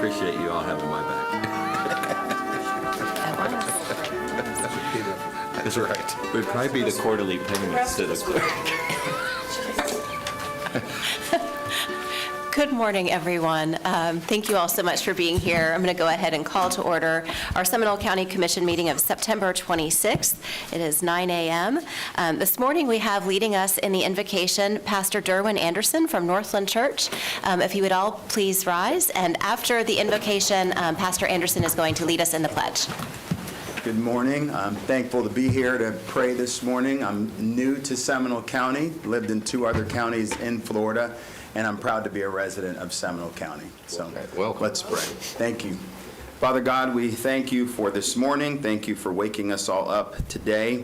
appreciate you all having my back. That's right. It would probably be the quarterly payments to the clerk. Good morning, everyone. Thank you all so much for being here. I'm going to go ahead and call to order our Seminole County Commission meeting of September 26th. It is 9 a.m. This morning we have leading us in the invocation Pastor Derwin Anderson from Northland Church. If you would all please rise. And after the invocation, Pastor Anderson is going to lead us in the pledge. Good morning. I'm thankful to be here to pray this morning. I'm new to Seminole County, lived in 2 other counties in Florida, and I'm proud to be a resident of Seminole County. So welcome. Let's pray. Thank you. Father God, we thank you for this morning. Thank you for waking us all up today.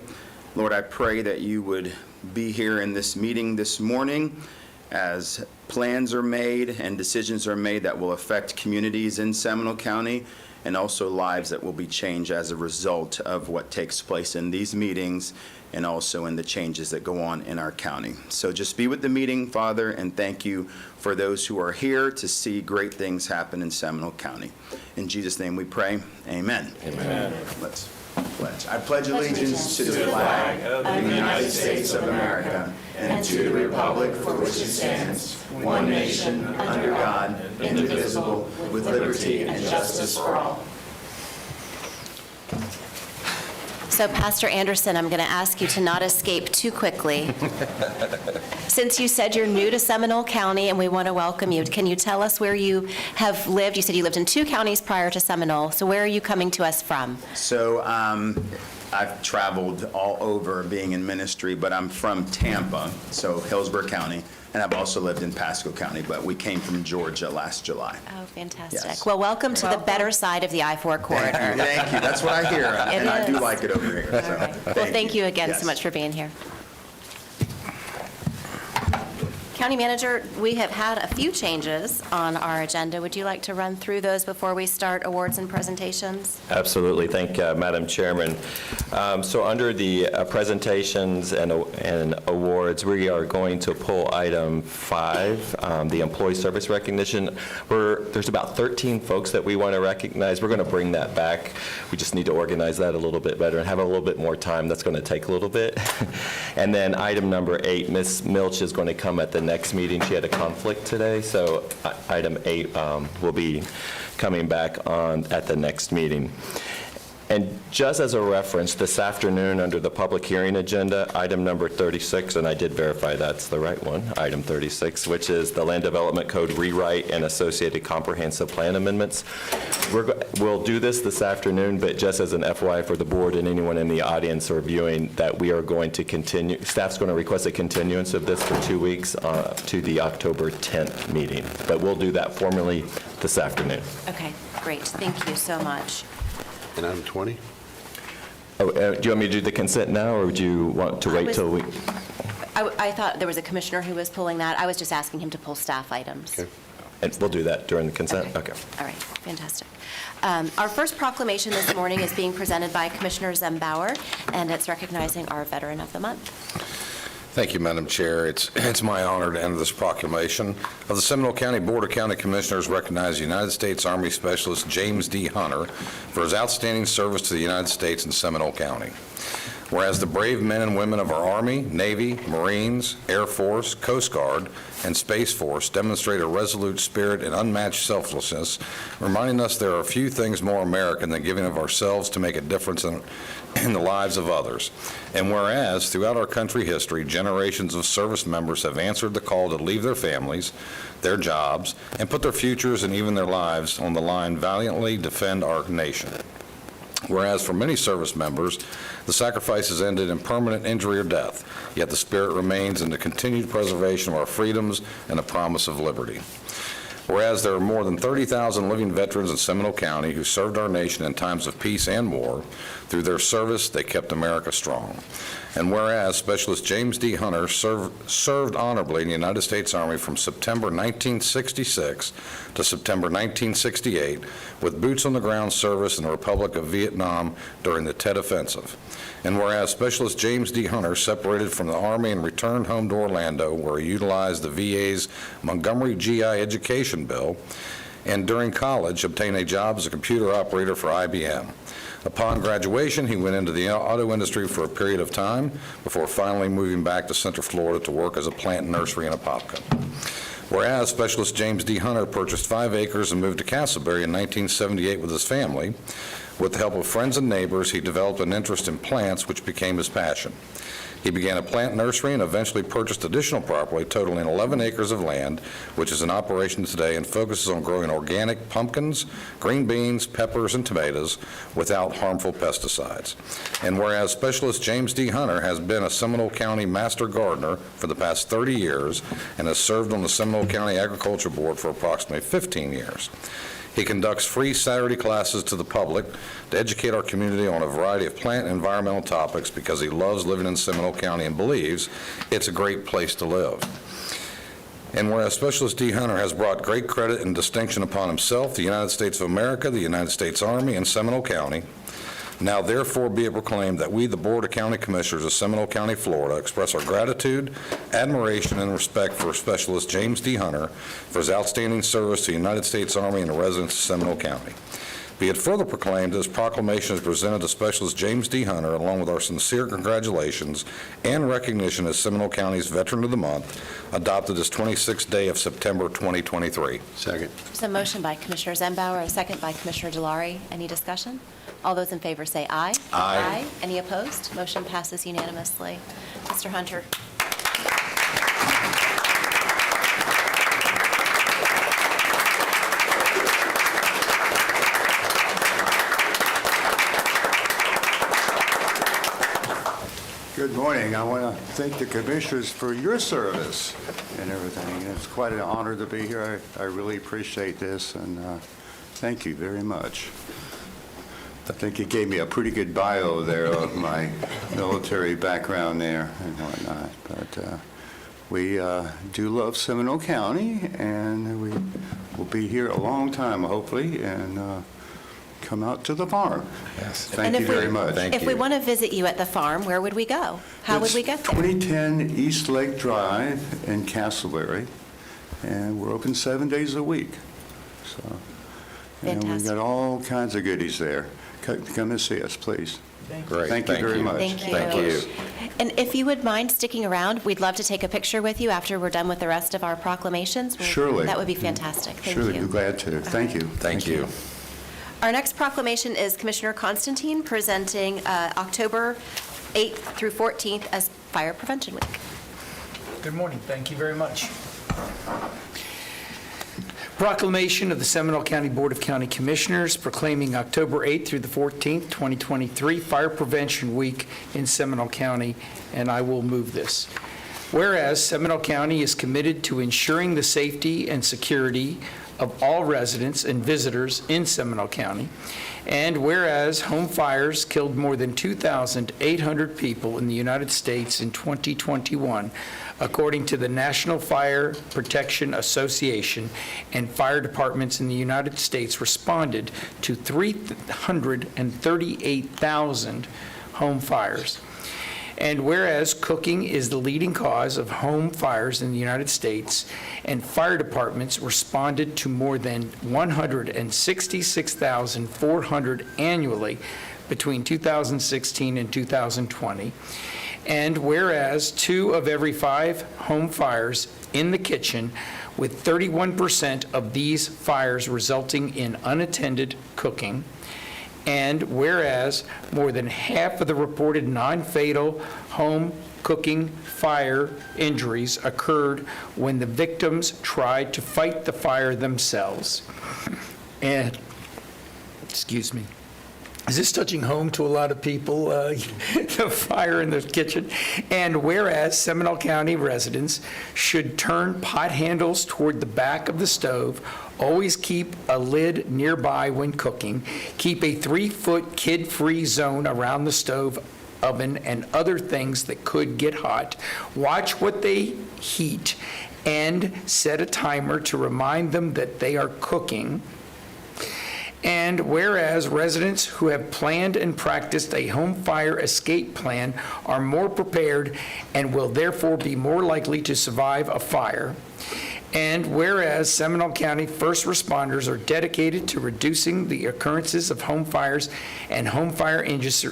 Lord, I pray that you would be here in this meeting this morning as plans are made and decisions are made that will affect communities in Seminole County and also lives that will be changed as a result of what takes place in these meetings and also in the changes that go on in our county. So just be with the meeting, Father, and thank you for those who are here to see great things happen in Seminole County. In Jesus' name we pray, amen. Amen. Let's pledge. I pledge allegiance to the flag of the United States of America and to the republic for which it stands, one nation, under God, indivisible, with liberty and justice for all. So, Pastor Anderson, I'm going to ask you to not escape too quickly. Since you said you're new to Seminole County and we want to welcome you, can you tell us where you have lived? You said you lived in 2 counties prior to Seminole, so where are you coming to us from? So I've traveled all over being in ministry, but I'm from Tampa, so Hillsborough County, and I've also lived in Pasco County, but we came from Georgia last July. Oh, fantastic. Yes. Well, welcome to the better side of the I-4 corridor. Thank you. That's what I hear, and I do like it over here. So, All right. Well, thank you again Yes. so much for being here. County Manager, we have had a few changes on our agenda. Would you like to run through those before we start awards and presentations? Absolutely. Thank you, Madam Chairman. So under the presentations and awards, we are going to pull item 5, the employee service recognition. There's about 13 folks that we want to recognize. We're going to bring that back. We just need to organize that a little bit better and have a little bit more time. That's going to take a little bit. And then item number 8, Ms. Milch is going to come at the next meeting. She had a conflict today, so item 8 will be coming back on at the next meeting. And just as a reference, this afternoon under the public hearing agenda, item number 36, and I did verify that's the right one, item 36, which is the Land Development Code rewrite and associated comprehensive plan amendments. We'll do this afternoon, but just as an FYI for the board and anyone in the audience or viewing, that we are going to continue, staff's going to request a continuance of this for 2 weeks to the October 10th meeting. But we'll do that formally this afternoon. Okay, great. Thank you so much. And item 20? Oh, do you want me to do the consent now, or would you want to wait till we? I thought there was a commissioner who was pulling that. I was just asking him to pull staff items. Okay. And we'll do that during the consent? Okay. All right, fantastic. Our first proclamation this morning is being presented by Commissioner Zembauer, and it's recognizing our Veteran of the Month. Thank you, Madam Chair. It's my honor to enter this proclamation of the Seminole County Board of County Commissioners recognize United States Army Specialist James D. Hunter for his outstanding service to the United States in Seminole County. Whereas the brave men and women of our Army, Navy, Marines, Air Force, Coast Guard, and Space Force demonstrate a resolute spirit and unmatched selflessness, reminding us there are few things more American than giving of ourselves to make a difference in the lives of others. And whereas throughout our country history, generations of service members have answered the call to leave their families, their jobs, and put their futures and even their lives on the line, valiantly defend our nation. Whereas for many service members, the sacrifices ended in permanent injury or death, yet the spirit remains in the continued preservation of our freedoms and the promise of liberty. Whereas there are more than 30,000 living veterans in Seminole County who served our nation in times of peace and war. Through their service, they kept America strong. And whereas Specialist James D. Hunter served honorably in the United States Army from September 1966 to September 1968 with boots-on-the-ground service in the Republic of Vietnam during the Tet Offensive. And whereas Specialist James D. Hunter separated from the Army and returned home to Orlando, where he utilized the VA's Montgomery GI Education Bill, and during college obtained a job as a computer operator for IBM. Upon graduation, he went into the auto industry for a period of time before finally moving back to Central Florida to work as a plant nursery in Apopka. Whereas Specialist James D. Hunter purchased 5 acres and moved to Castleberry in 1978 with his family. With the help of friends and neighbors, he developed an interest in plants, which became his passion. He began a plant nursery and eventually purchased additional property totaling 11 acres of land, which is in operation today and focuses on growing organic pumpkins, green beans, peppers, and tomatoes without harmful pesticides. And whereas Specialist James D. Hunter has been a Seminole County Master Gardener for the past 30 years and has served on the Seminole County Agriculture Board for approximately 15 years. He conducts free Saturday classes to the public to educate our community on a variety of plant and environmental topics because he loves living in Seminole County and believes it's a great place to live. And whereas Specialist D. Hunter has brought great credit and distinction upon himself, the United States of America, the United States Army, and Seminole County, now therefore be it proclaimed that we, the Board of County Commissioners of Seminole County, Florida, express our gratitude, admiration, and respect for Specialist James D. Hunter for his outstanding service to the United States Army and the residents of Seminole County. Be it further proclaimed, this proclamation is presented to Specialist James D. Hunter, along with our sincere congratulations and recognition as Seminole County's Veteran of the Month, adopted this 26th day of September 2023. Second. There's a motion by Commissioner Zembauer, a second by Commissioner Delary. Any discussion? All those in favor say aye. Aye. Any opposed? Motion passes unanimously. Mr. Hunter. Good morning. I want to thank the commissioners for your service and everything. It's quite an honor to be here. I really appreciate this, and thank you very much. I think you gave me a pretty good bio there of my military background there and whatnot. But we do love Seminole County, and we will be here a long time, hopefully, and come out to the farm. Yes. Thank you very much. If we want to visit you at the farm, where would we go? How would we get there? 2010 East Lake Drive in Castleberry, and we're open 7 days a week. So, and we've Fantastic. got all kinds of goodies there. Come and see us, please. Great. Thank you very much. Thank you. Thank you. And if you would mind sticking around, we'd love to take a picture with you after we're done with the rest of our proclamations. Surely. That would be fantastic. Thank Surely, you. be glad to. Thank you. Thank you. Our next proclamation is Commissioner Constantine presenting October 8th through 14th as Fire Prevention Week. Good morning. Thank you very much. Proclamation of the Seminole County Board of County Commissioners proclaiming October 8th through the 14th, 2023, Fire Prevention Week in Seminole County, and I will move this. Whereas Seminole County is committed to ensuring the safety and security of all residents and visitors in Seminole County, and whereas home fires killed more than 2,800 people in the United States in 2021, according to the National Fire Protection Association, and fire departments in the United States responded to 338,000 home fires. And whereas cooking is the leading cause of home fires in the United States, and fire departments responded to more than 166,400 annually between 2016 and 2020, and whereas 2 of every 5 home fires in the kitchen, with 31% of these fires resulting in unattended cooking, and whereas more than half of the reported non-fatal home cooking fire injuries occurred when the victims tried to fight the fire themselves. And, excuse me. Is this touching home to a lot of people, the fire in the kitchen? And whereas Seminole County residents should turn pot handles toward the back of the stove, always keep a lid nearby when cooking, keep a 3-foot kid-free zone around the stove, oven, and other things that could get hot, watch what they heat, and set a timer to remind them that they are cooking. And whereas residents who have planned and practiced a home fire escape plan are more prepared and will therefore be more likely to survive a fire. And whereas Seminole County first responders are dedicated to reducing the occurrences of home fires and home fire injuries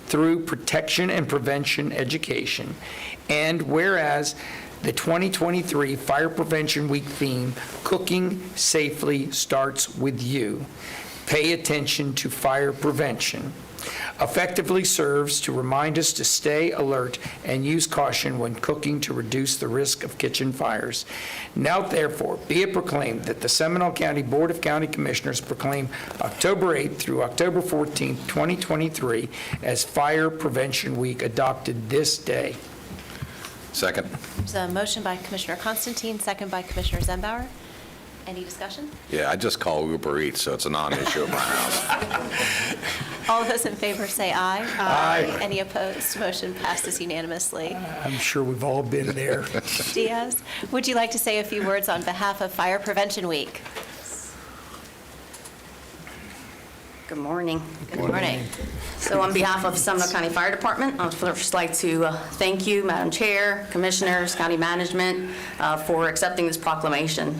through protection and prevention education. And whereas the 2023 Fire Prevention Week theme, Cooking Safely Starts With You, Pay Attention to Fire Prevention, effectively serves to remind us to stay alert and use caution when cooking to reduce the risk of kitchen fires. Now therefore, be it proclaimed that the Seminole County Board of County Commissioners proclaim October 8th through October 14th, 2023 as Fire Prevention Week, adopted this day. Second. There's a motion by Commissioner Constantine, second by Commissioner Zembauer. Any discussion? Yeah, I just call Uber Eats, so it's a non-issue at my house. All those in favor say aye. Aye. Any opposed? Motion passes unanimously. I'm sure we've all been there. Diaz, would you like to say a few words on behalf of Fire Prevention Week? Good morning. Good morning. So on behalf of Seminole County Fire Department, I would first like to thank you, Madam Chair, Commissioners, County Management, for accepting this proclamation.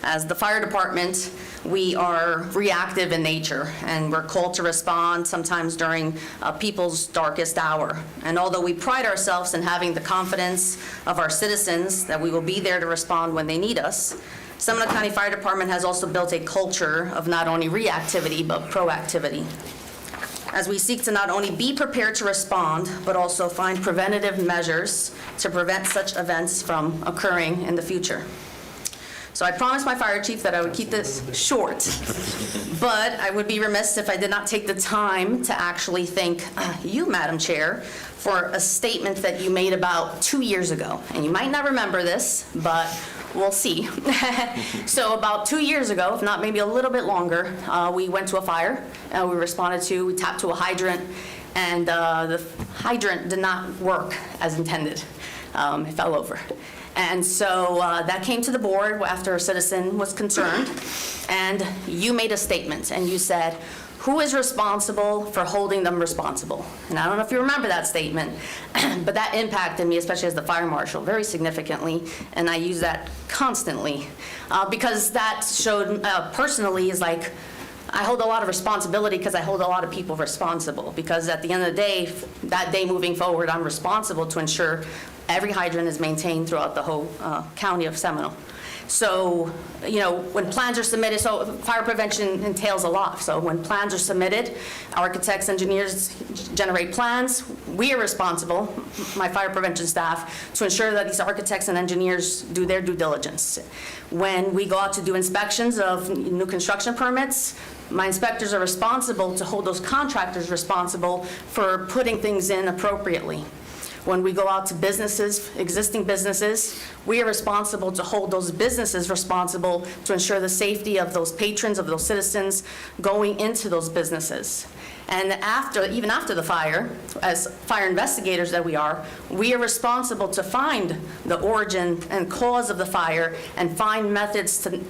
As the fire department, we are reactive in nature, and we're called to respond sometimes during people's darkest hour. And although we pride ourselves in having the confidence of our citizens that we will be there to respond when they need us, Seminole County Fire Department has also built a culture of not only reactivity, but proactivity, as we seek to not only be prepared to respond, but also find preventative measures to prevent such events from occurring in the future. So I promised my fire chief that I would keep this short, but I would be remiss if I did not take the time to actually thank you, Madam Chair, for a statement that you made about 2 years ago. And you might not remember this, but we'll see. So about 2 years ago, if not maybe a little bit longer, we went to a fire. We tapped to a hydrant, and the hydrant did not work as intended. It fell over. And so that came to the board after a citizen was concerned, and you made a statement, and you said, who is responsible for holding them responsible? And I don't know if you remember that statement, but that impacted me, especially as the fire marshal, very significantly, and I use that constantly, because that showed, personally, is like, I hold a lot of responsibility because I hold a lot of people responsible, because at the end of the day, that day moving forward, I'm responsible to ensure every hydrant is maintained throughout the whole county of Seminole. So, you know, when plans are submitted, so fire prevention entails a lot. So when plans are submitted, architects, engineers generate plans. We are responsible, my fire prevention staff, to ensure that these architects and engineers do their due diligence. When we go out to do inspections of new construction permits, my inspectors are responsible to hold those contractors responsible for putting things in appropriately. When we go out to businesses, existing businesses, we are responsible to hold those businesses responsible to ensure the safety of those patrons, of those citizens going into those businesses. And even after the fire, as fire investigators that we are responsible to find the origin and cause of the fire and find methods to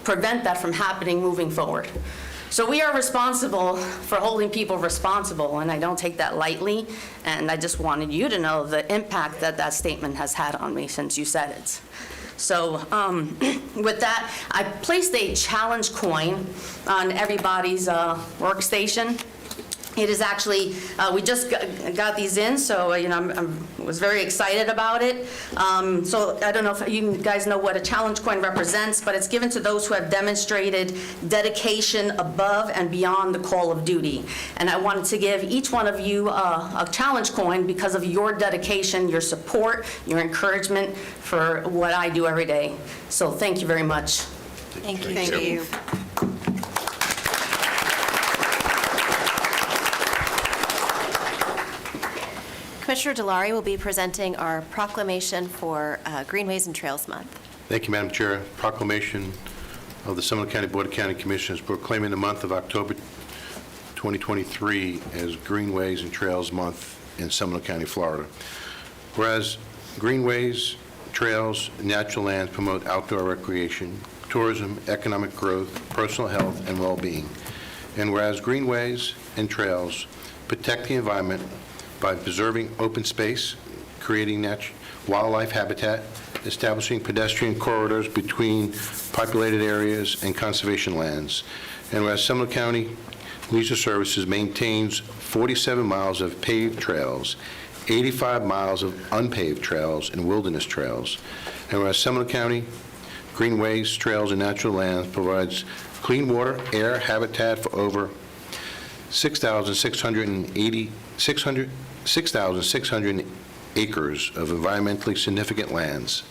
prevent that from happening moving forward. So we are responsible for holding people responsible, and I don't take that lightly, and I just wanted you to know the impact that that statement has had on me since you said it. So with that, I placed a challenge coin on everybody's workstation. It is actually, we just got these in, so you know, I was very excited about it. So I don't know if you guys know what a challenge coin represents, but it's given to those who have demonstrated dedication above and beyond the call of duty. And I wanted to give each one of you a challenge coin because of your dedication, your support, your encouragement for what I do every day. So thank you very much. Thank you. Thank you. Commissioner Delary will be presenting our proclamation for Greenways and Trails Month. Thank you, Madam Chair. Proclamation of the Seminole County Board of County Commissioners proclaiming the month of October 2023 as Greenways and Trails Month in Seminole County, Florida. Whereas greenways, trails, and natural lands promote outdoor recreation, tourism, economic growth, personal health, and well-being. And whereas greenways and trails protect the environment by preserving open space, creating wildlife habitat, establishing pedestrian corridors between populated areas and conservation lands. And whereas Seminole County Leisure Services maintains 47 miles of paved trails, 85 miles of unpaved trails and wilderness trails. And whereas Seminole County Greenways, Trails, and Natural Lands provides clean water, air, habitat for over 6,600 acres of environmentally significant lands.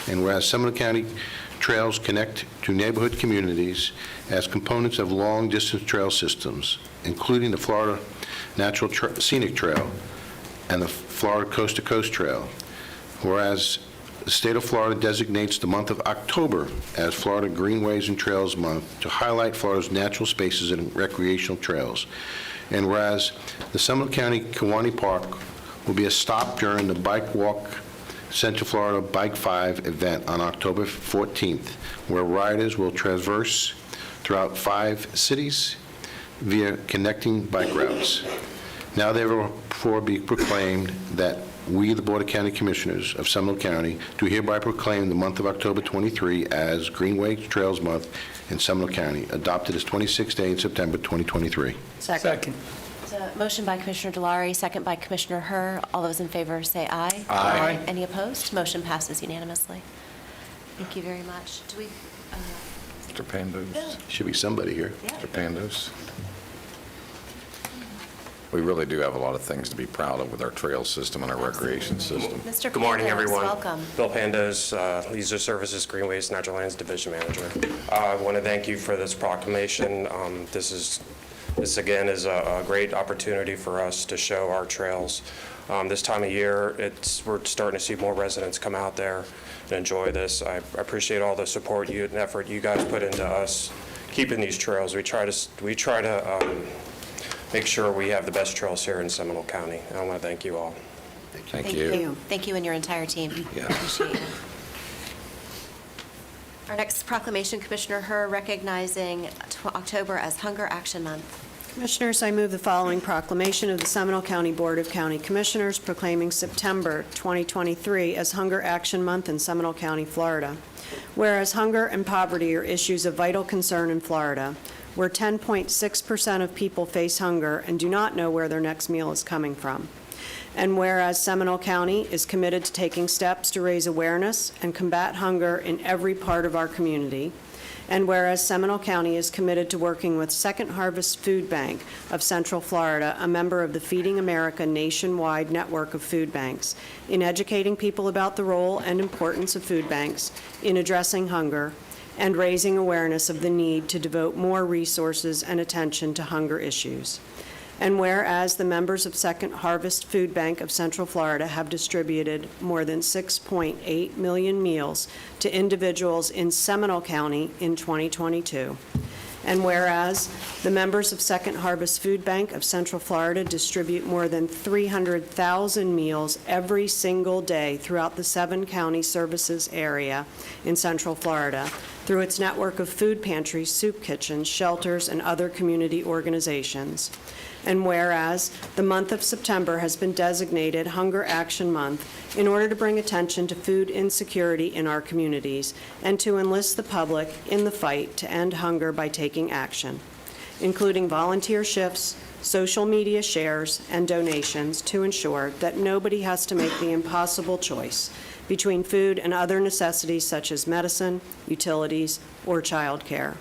And whereas Seminole County trails connect to neighborhood communities as components of long-distance trail systems, including the Florida Natural Scenic Trail and the Florida Coast to Coast Trail. Whereas the state of Florida designates the month of October as Florida Greenways and Trails Month to highlight Florida's natural spaces and recreational trails. And whereas the Seminole County Kiwanee Park will be a stop during the Bike Walk Central Florida Bike 5 event on October 14th, where riders will traverse throughout 5 cities via connecting bike routes. Now therefore be proclaimed that we, the Board of County Commissioners of Seminole County, do hereby proclaim the month of October 23 as Greenway Trails Month in Seminole County, adopted as 26th day in September 2023. Second. So, motion by Commissioner Delary, second by Commissioner Herr. All those in favor say aye. Aye. Any opposed? Motion passes unanimously. Thank you very much. Do we, Mr. Pandos? Should be somebody here. Mr. Pandos? We really do have a lot of things to be proud of with our trail system and our recreation system. Mr. Good morning, Pandos, everyone. welcome. Bill Pandos, Leisure Services, Greenways, Natural Lands Division Manager. I want to thank you for this proclamation. This again is a great opportunity for us to show our trails. This time of year, we're starting to see more residents come out there and enjoy this. I appreciate all the support and effort you guys put into us keeping these trails. We try to make sure we have the best trails here in Seminole County. And I want to thank you all. Thank you. Thank you and your entire team. Yeah. Appreciate it. Our next proclamation, Commissioner Herr, recognizing October as Hunger Action Month. Commissioners, I move the following proclamation of the Seminole County Board of County Commissioners proclaiming September 2023 as Hunger Action Month in Seminole County, Florida. Whereas hunger and poverty are issues of vital concern in Florida, where 10.6% of people face hunger and do not know where their next meal is coming from. And whereas Seminole County is committed to taking steps to raise awareness and combat hunger in every part of our community, and whereas Seminole County is committed to working with Second Harvest Food Bank of Central Florida, a member of the Feeding America nationwide network of food banks, in educating people about the role and importance of food banks in addressing hunger, and raising awareness of the need to devote more resources and attention to hunger issues. And whereas the members of Second Harvest Food Bank of Central Florida have distributed more than 6.8 million meals to individuals in Seminole County in 2022. And whereas the members of Second Harvest Food Bank of Central Florida distribute more than 300,000 meals every single day throughout the 7-county services area in Central Florida through its network of food pantries, soup kitchens, shelters, and other community organizations. And whereas the month of September has been designated Hunger Action Month in order to bring attention to food insecurity in our communities and to enlist the public in the fight to end hunger by taking action, including volunteer shifts, social media shares, and donations to ensure that nobody has to make the impossible choice between food and other necessities such as medicine, utilities, or child care.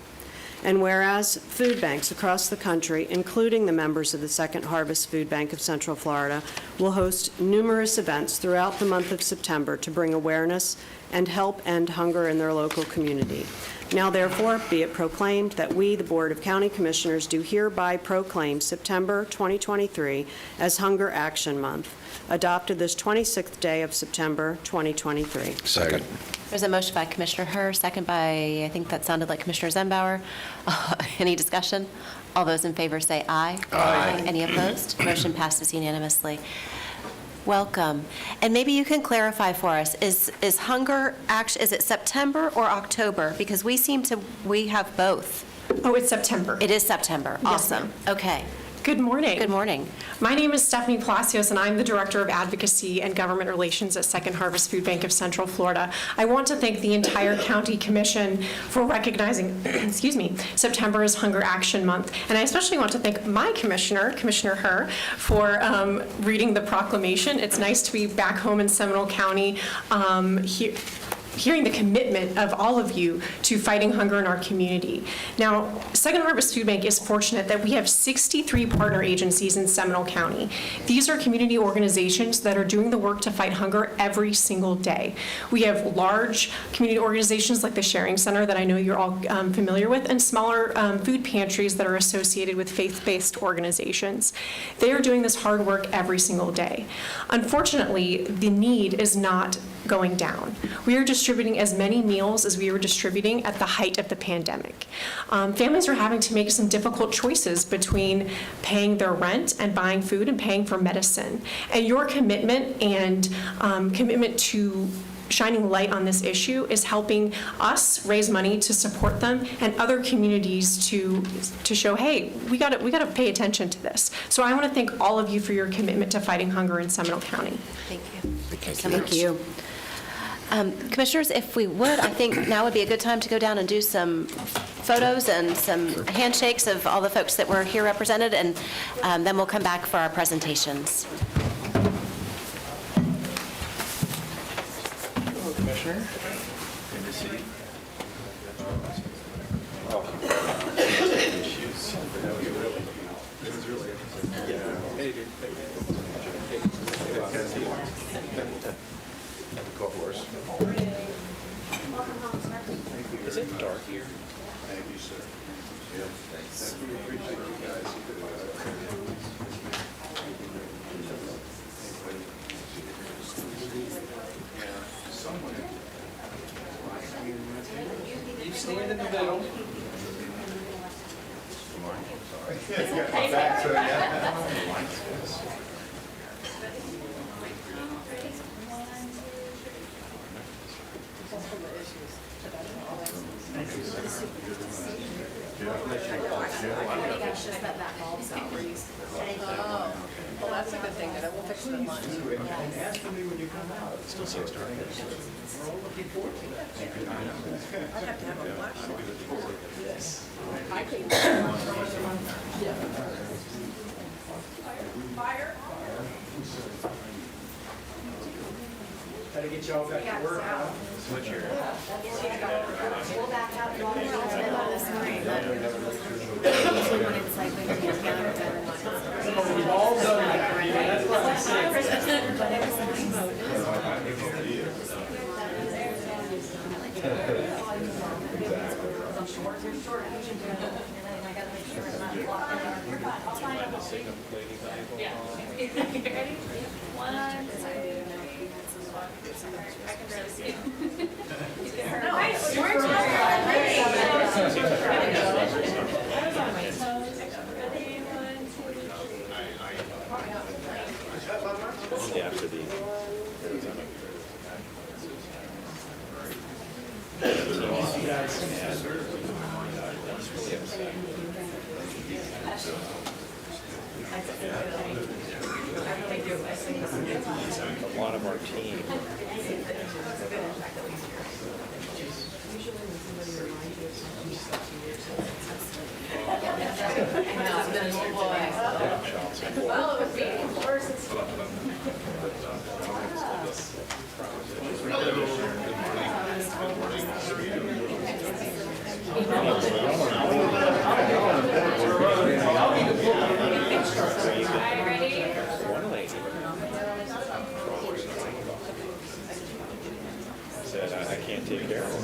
And whereas food banks across the country, including the members of the Second Harvest Food Bank of Central Florida, will host numerous events throughout the month of September to bring awareness and help end hunger in their local community. Now therefore, be it proclaimed that we, the Board of County Commissioners, do hereby proclaim September 2023 as Hunger Action Month, adopted this 26th day of September 2023. Second. There's a motion by Commissioner Herr, second by, I think that sounded like Commissioner Zembauer. Any discussion? All those in favor say aye. Aye. Any opposed? Motion passes unanimously. Welcome. And maybe you can clarify for us, is Hunger Action, is it September or October? Because we have both. Oh, it's September. It is September. Yes, Awesome. ma'am. Okay. Good morning. Good morning. My name is Stephanie Palacios, and I'm the Director of Advocacy and Government Relations at Second Harvest Food Bank of Central Florida. I want to thank the entire County Commission for recognizing, excuse me, September as Hunger Action Month. And I especially want to thank my commissioner, Commissioner Herr, for reading the proclamation. It's nice to be back home in Seminole County, hearing the commitment of all of you to fighting hunger in our community. Now, Second Harvest Food Bank is fortunate that we have 63 partner agencies in Seminole County. These are community organizations that are doing the work to fight hunger every single day. We have large community organizations like the Sharing Center that I know you're all familiar with, and smaller food pantries that are associated with faith-based organizations. They are doing this hard work every single day. Unfortunately, the need is not going down. We are distributing as many meals as we were distributing at the height of the pandemic. Families are having to make some difficult choices between paying their rent and buying food and paying for medicine. And your commitment and commitment to shining light on this issue is helping us raise money to support them and other communities to show, hey, we got to pay attention to this. So I want to thank all of you for your commitment to fighting hunger in Seminole County. Thank you. Thank you. Commissioners, if we would, I think now would be a good time to go down and do some photos and some handshakes of all the folks that were here represented, and then we'll come back for our presentations. Hello, Commissioner. Good to see you. Is it dark here? Thank you, sir. Thanks. Appreciate you guys. You stand in the middle. Well, that's a good thing, that it will fix the line. Ask me when you come out. Still seems dark. I'd have to have a flashlight. Yes. I could. Fire. Gotta get y'all back to work, huh? Switch your... We'll back out. We've all done that. That's what I said. Ready? 1, 2. I can barely see you. No, Yeah, after the... A lot of our team. well, it was me. One lady said, I can't take care of it.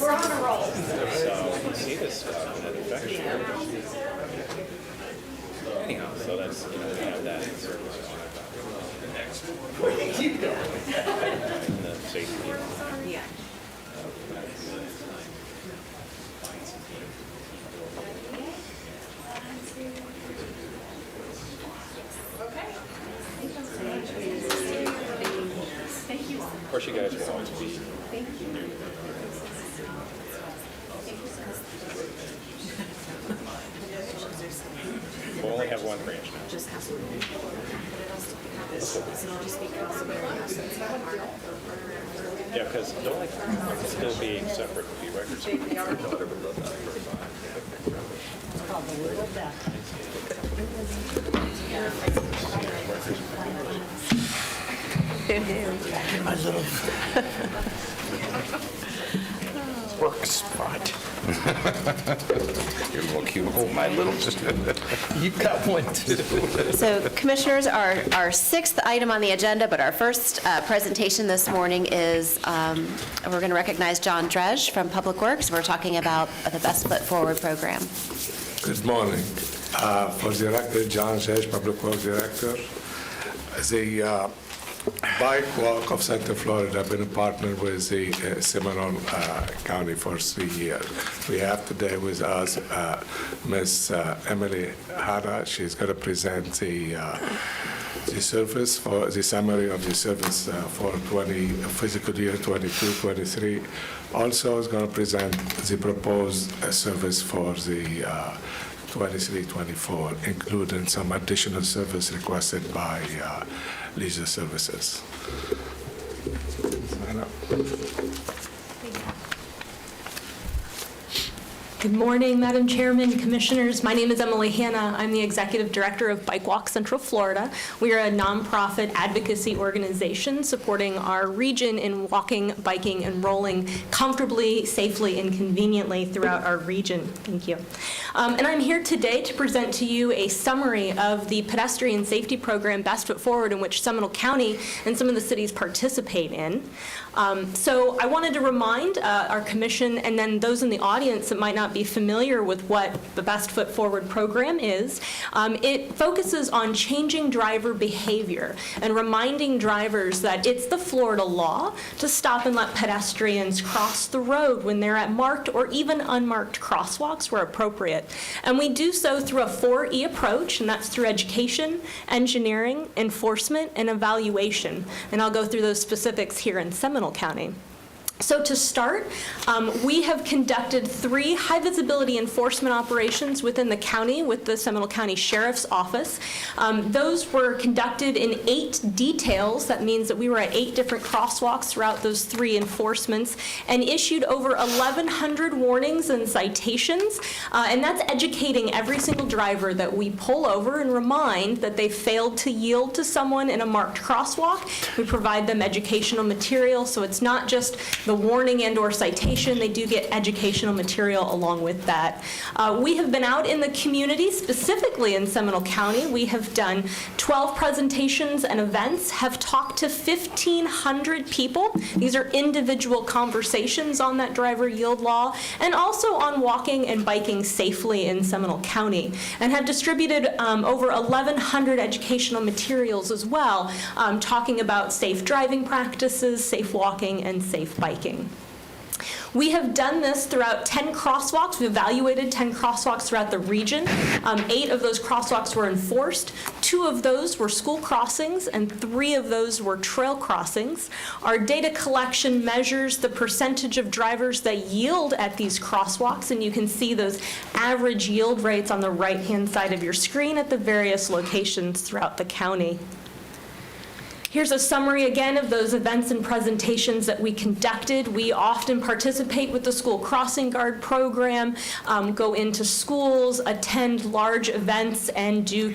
We're on a roll. So you see this stuff and it affects you. Anyhow, so that's, we have that in service on it. And the safety. Yeah. Of course, you guys will always be. Yeah, because don't like still be separate, be records. My little work spot. Your little cubicle. My little, you got one too. So Commissioners, our sixth item on the agenda, but our first presentation this morning is, we're going to recognize John Dredge from Public Works. We're talking about the Best Foot Forward program. Good morning. For the record, John Dredge, Public Works Director. The Bike Walk of Central Florida, I've been a partner with the Seminole County for 3 years. We have today with us Ms. Emily Hara. She's going to present the service for the summary of the service for fiscal year 22-23. Also is going to present the proposed service for the 23-24, including some additional service requested by leisure services. Good morning, Madam Chairman, Commissioners. My name is Emily Hanna. I'm the Executive Director of Bike Walk Central Florida. We are a nonprofit advocacy organization supporting our region in walking, biking, and rolling comfortably, safely, and conveniently throughout our region. Thank you. And I'm here today to present to you a summary of the pedestrian safety program Best Foot Forward, in which Seminole County and some of the cities participate in. So I wanted to remind our commission and then those in the audience that might not be familiar with what the Best Foot Forward program is. It focuses on changing driver behavior and reminding drivers that it's the Florida law to stop and let pedestrians cross the road when they're at marked or even unmarked crosswalks where appropriate. And we do so through a 4E approach, and that's through education, engineering, enforcement, and evaluation. And I'll go through those specifics here in Seminole County. So to start, we have conducted 3 high-visibility enforcement operations within the county with the Seminole County Sheriff's Office. Those were conducted in 8 details. That means that we were at 8 different crosswalks throughout those 3 enforcements and issued over 1,100 warnings and citations. And that's educating every single driver that we pull over and remind that they failed to yield to someone in a marked crosswalk. We provide them educational material, so it's not just the warning and or citation, they do get educational material along with that. We have been out in the community, specifically in Seminole County. We have done 12 presentations and events, have talked to 1,500 people. These are individual conversations on that driver yield law, and also on walking and biking safely in Seminole County, and have distributed over 1,100 educational materials as well, talking about safe driving practices, safe walking, and safe biking. We have done this throughout 10 crosswalks. We've evaluated 10 crosswalks throughout the region. 8 of those crosswalks were enforced. 2 of those were school crossings, and 3 of those were trail crossings. Our data collection measures the percentage of drivers that yield at these crosswalks, and you can see those average yield rates on the right-hand side of your screen at the various locations throughout the county. Here's a summary again of those events and presentations that we conducted. We often participate with the School Crossing Guard program, go into schools, attend large events, and do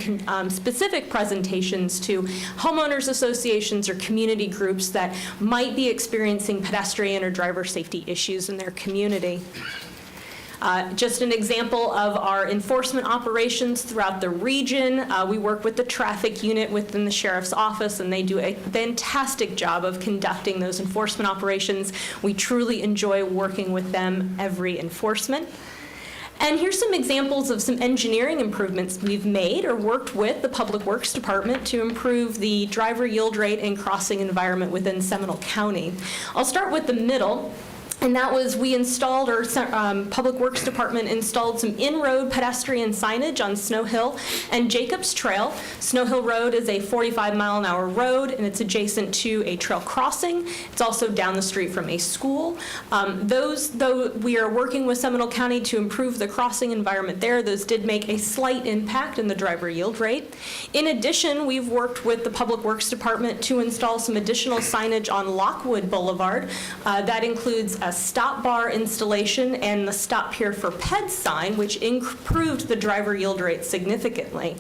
specific presentations to homeowners associations or community groups that might be experiencing pedestrian or driver safety issues in their community. Just an example of our enforcement operations throughout the region. We work with the traffic unit within the Sheriff's Office, and they do a fantastic job of conducting those enforcement operations. We truly enjoy working with them every enforcement. And here's some examples of some engineering improvements we've made or worked with the Public Works Department to improve the driver yield rate and crossing environment within Seminole County. I'll start with the middle. And that was, we installed, or Public Works Department installed some in-road pedestrian signage on Snow Hill and Jacobs Trail. Snow Hill Road is a 45-mile-an-hour road, and it's adjacent to a trail crossing. It's also down the street from a school. Though we are working with Seminole County to improve the crossing environment there, those did make a slight impact in the driver yield rate. In addition, we've worked with the Public Works Department to install some additional signage on Lockwood Boulevard. That includes a stop bar installation and the Stop Here for Pets sign, which improved the driver yield rate significantly.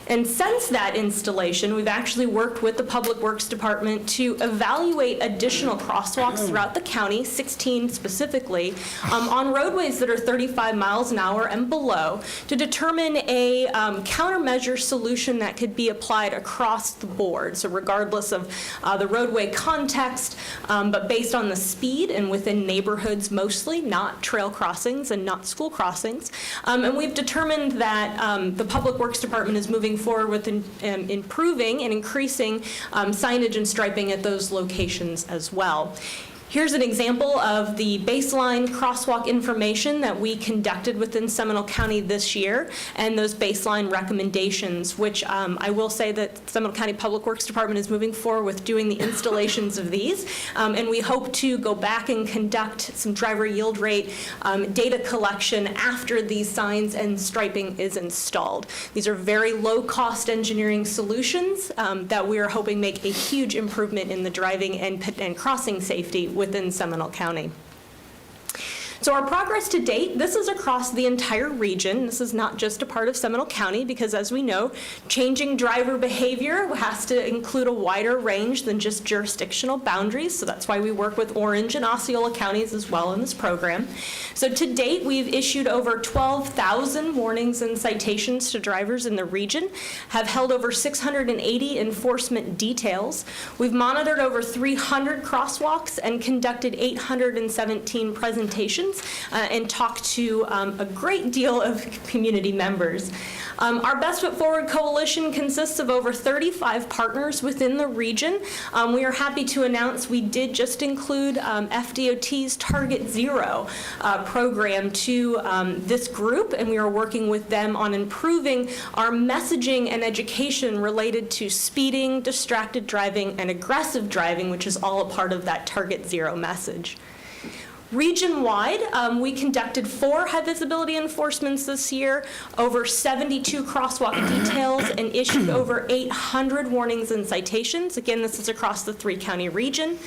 And since that installation, we've actually worked with the Public Works Department to evaluate additional crosswalks throughout the county, 16 specifically, on roadways that are 35 miles an hour and below, to determine a countermeasure solution that could be applied across the board. So regardless of the roadway context, but based on the speed and within neighborhoods mostly, not trail crossings and not school crossings. And we've determined that the Public Works Department is moving forward with improving and increasing signage and striping at those locations as well. Here's an example of the baseline crosswalk information that we conducted within Seminole County this year, and those baseline recommendations, which I will say that Seminole County Public Works Department is moving forward with doing the installations of these, and we hope to go back and conduct some driver yield rate data collection after these signs and striping is installed. These are very low-cost engineering solutions that we are hoping make a huge improvement in the driving and crossing safety within Seminole County. So our progress to date, this is across the entire region. This is not just a part of Seminole County, because as we know, changing driver behavior has to include a wider range than just jurisdictional boundaries. So that's why we work with Orange and Osceola counties as well in this program. So to date, we've issued over 12,000 warnings and citations to drivers in the region, have held over 680 enforcement details. We've monitored over 300 crosswalks and conducted 817 presentations and talked to a great deal of community members. Our Best Foot Forward Coalition consists of over 35 partners within the region. We are happy to announce we did just include FDOT's Target Zero program to this group, and we are working with them on improving our messaging and education related to speeding, distracted driving, and aggressive driving, which is all a part of that Target Zero message. Region-wide, we conducted 4 high visibility enforcements this year, over 72 crosswalk details, and issued over 800 warnings and citations. Again, this is across the 3-county region.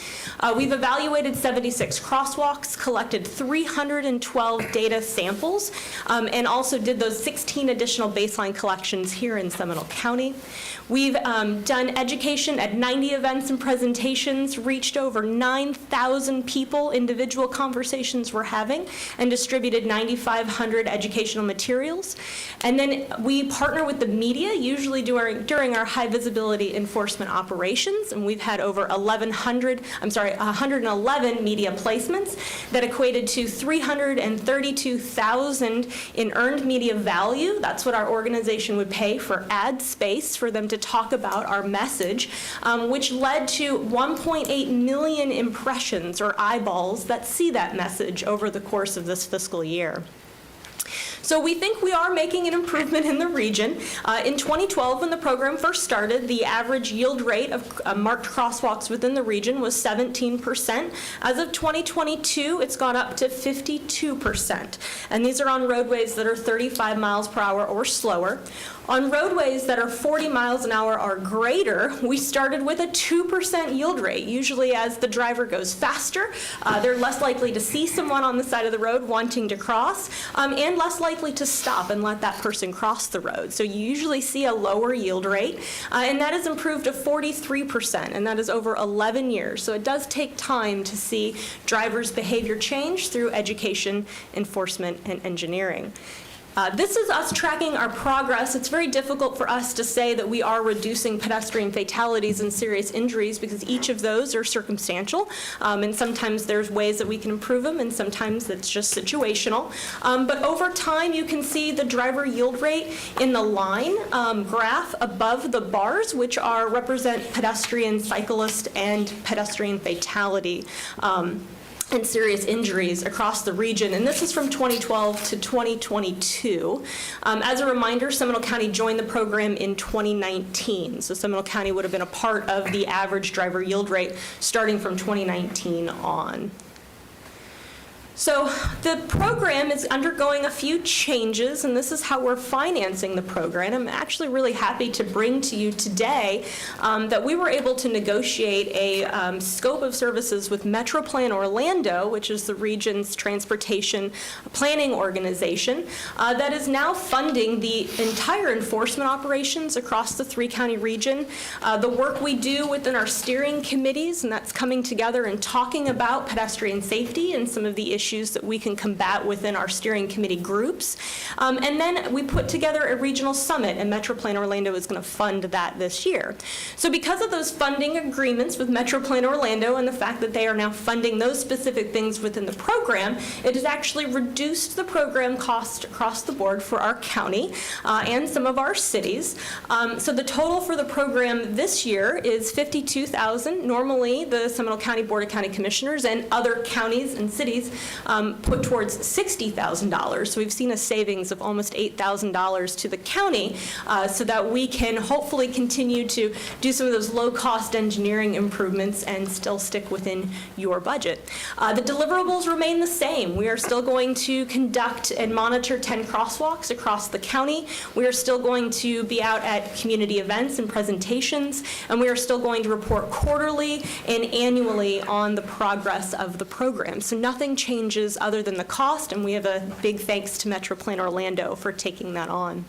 We've evaluated 76 crosswalks, collected 312 data samples, and also did those 16 additional baseline collections here in Seminole County. We've done education at 90 events and presentations, reached over 9,000 people, individual conversations we're having, and distributed 9,500 educational materials. And then we partner with the media, usually during our high visibility enforcement operations, and we've had over 111 media placements that equated to $332,000 in earned media value. That's what our organization would pay for ad space for them to talk about our message, which led to 1.8 million impressions or eyeballs that see that message over the course of this fiscal year. So we think we are making an improvement in the region. In 2012, when the program first started, the average yield rate of marked crosswalks within the region was 17%. As of 2022, it's gone up to 52%. And these are on roadways that are 35 miles per hour or slower. On roadways that are 40 miles an hour or greater, we started with a 2% yield rate. Usually as the driver goes faster, they're less likely to see someone on the side of the road wanting to cross, and less likely to stop and let that person cross the road. So you usually see a lower yield rate, and that has improved to 43%, and that is over 11 years. So it does take time to see drivers' behavior change through education, enforcement, and engineering. This is us tracking our progress. It's very difficult for us to say that we are reducing pedestrian fatalities and serious injuries because each of those are circumstantial, and sometimes there's ways that we can improve them, and sometimes it's just situational. But over time, you can see the driver yield rate in the line graph above the bars, which represent pedestrian, cyclist, and pedestrian fatality. and serious injuries across the region, and this is from 2012 to 2022. As a reminder, Seminole County joined the program in 2019, so Seminole County would have been a part of the average driver yield rate starting from 2019 on. So the program is undergoing a few changes, and this is how we're financing the program. I'm actually really happy to bring to you today that we were able to negotiate a scope of services with MetroPlan Orlando, which is the region's transportation planning organization, that is now funding the entire enforcement operations across the three-county region. The work we do within our steering committees, and that's coming together and talking about pedestrian safety and some of the issues that we can combat within our steering committee groups. And then we put together a regional summit, and MetroPlan Orlando is going to fund that this year. So because of those funding agreements with MetroPlan Orlando and the fact that they are now funding those specific things within the program, it has actually reduced the program cost across the board for our county and some of our cities. So the total for the program this year is $52,000. Normally, the Seminole County Board of County Commissioners and other counties and cities put towards $60,000. So we've seen a savings of almost $8,000 to the county so that we can hopefully continue to do some of those low-cost engineering improvements and still stick within your budget. The deliverables remain the same. We are still going to conduct and monitor 10 crosswalks across the county. We are still going to be out at community events and presentations, and we are still going to report quarterly and annually on the progress of the program. So nothing changes other than the cost, and we have a big thanks to MetroPlan Orlando for taking that on.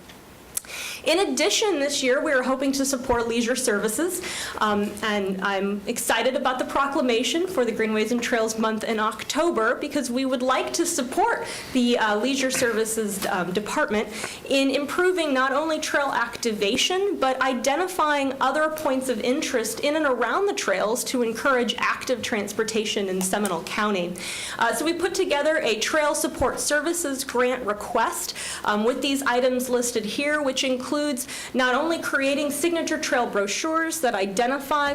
In addition, this year, we are hoping to support leisure services, and I'm excited about the proclamation for the Greenways and Trails Month in October because we would like to support the Leisure Services Department in improving not only trail activation, but identifying other points of interest in and around the trails to encourage active transportation in Seminole County. So we put together a Trail Support Services grant request with these items listed here, which includes not only creating signature trail brochures that identify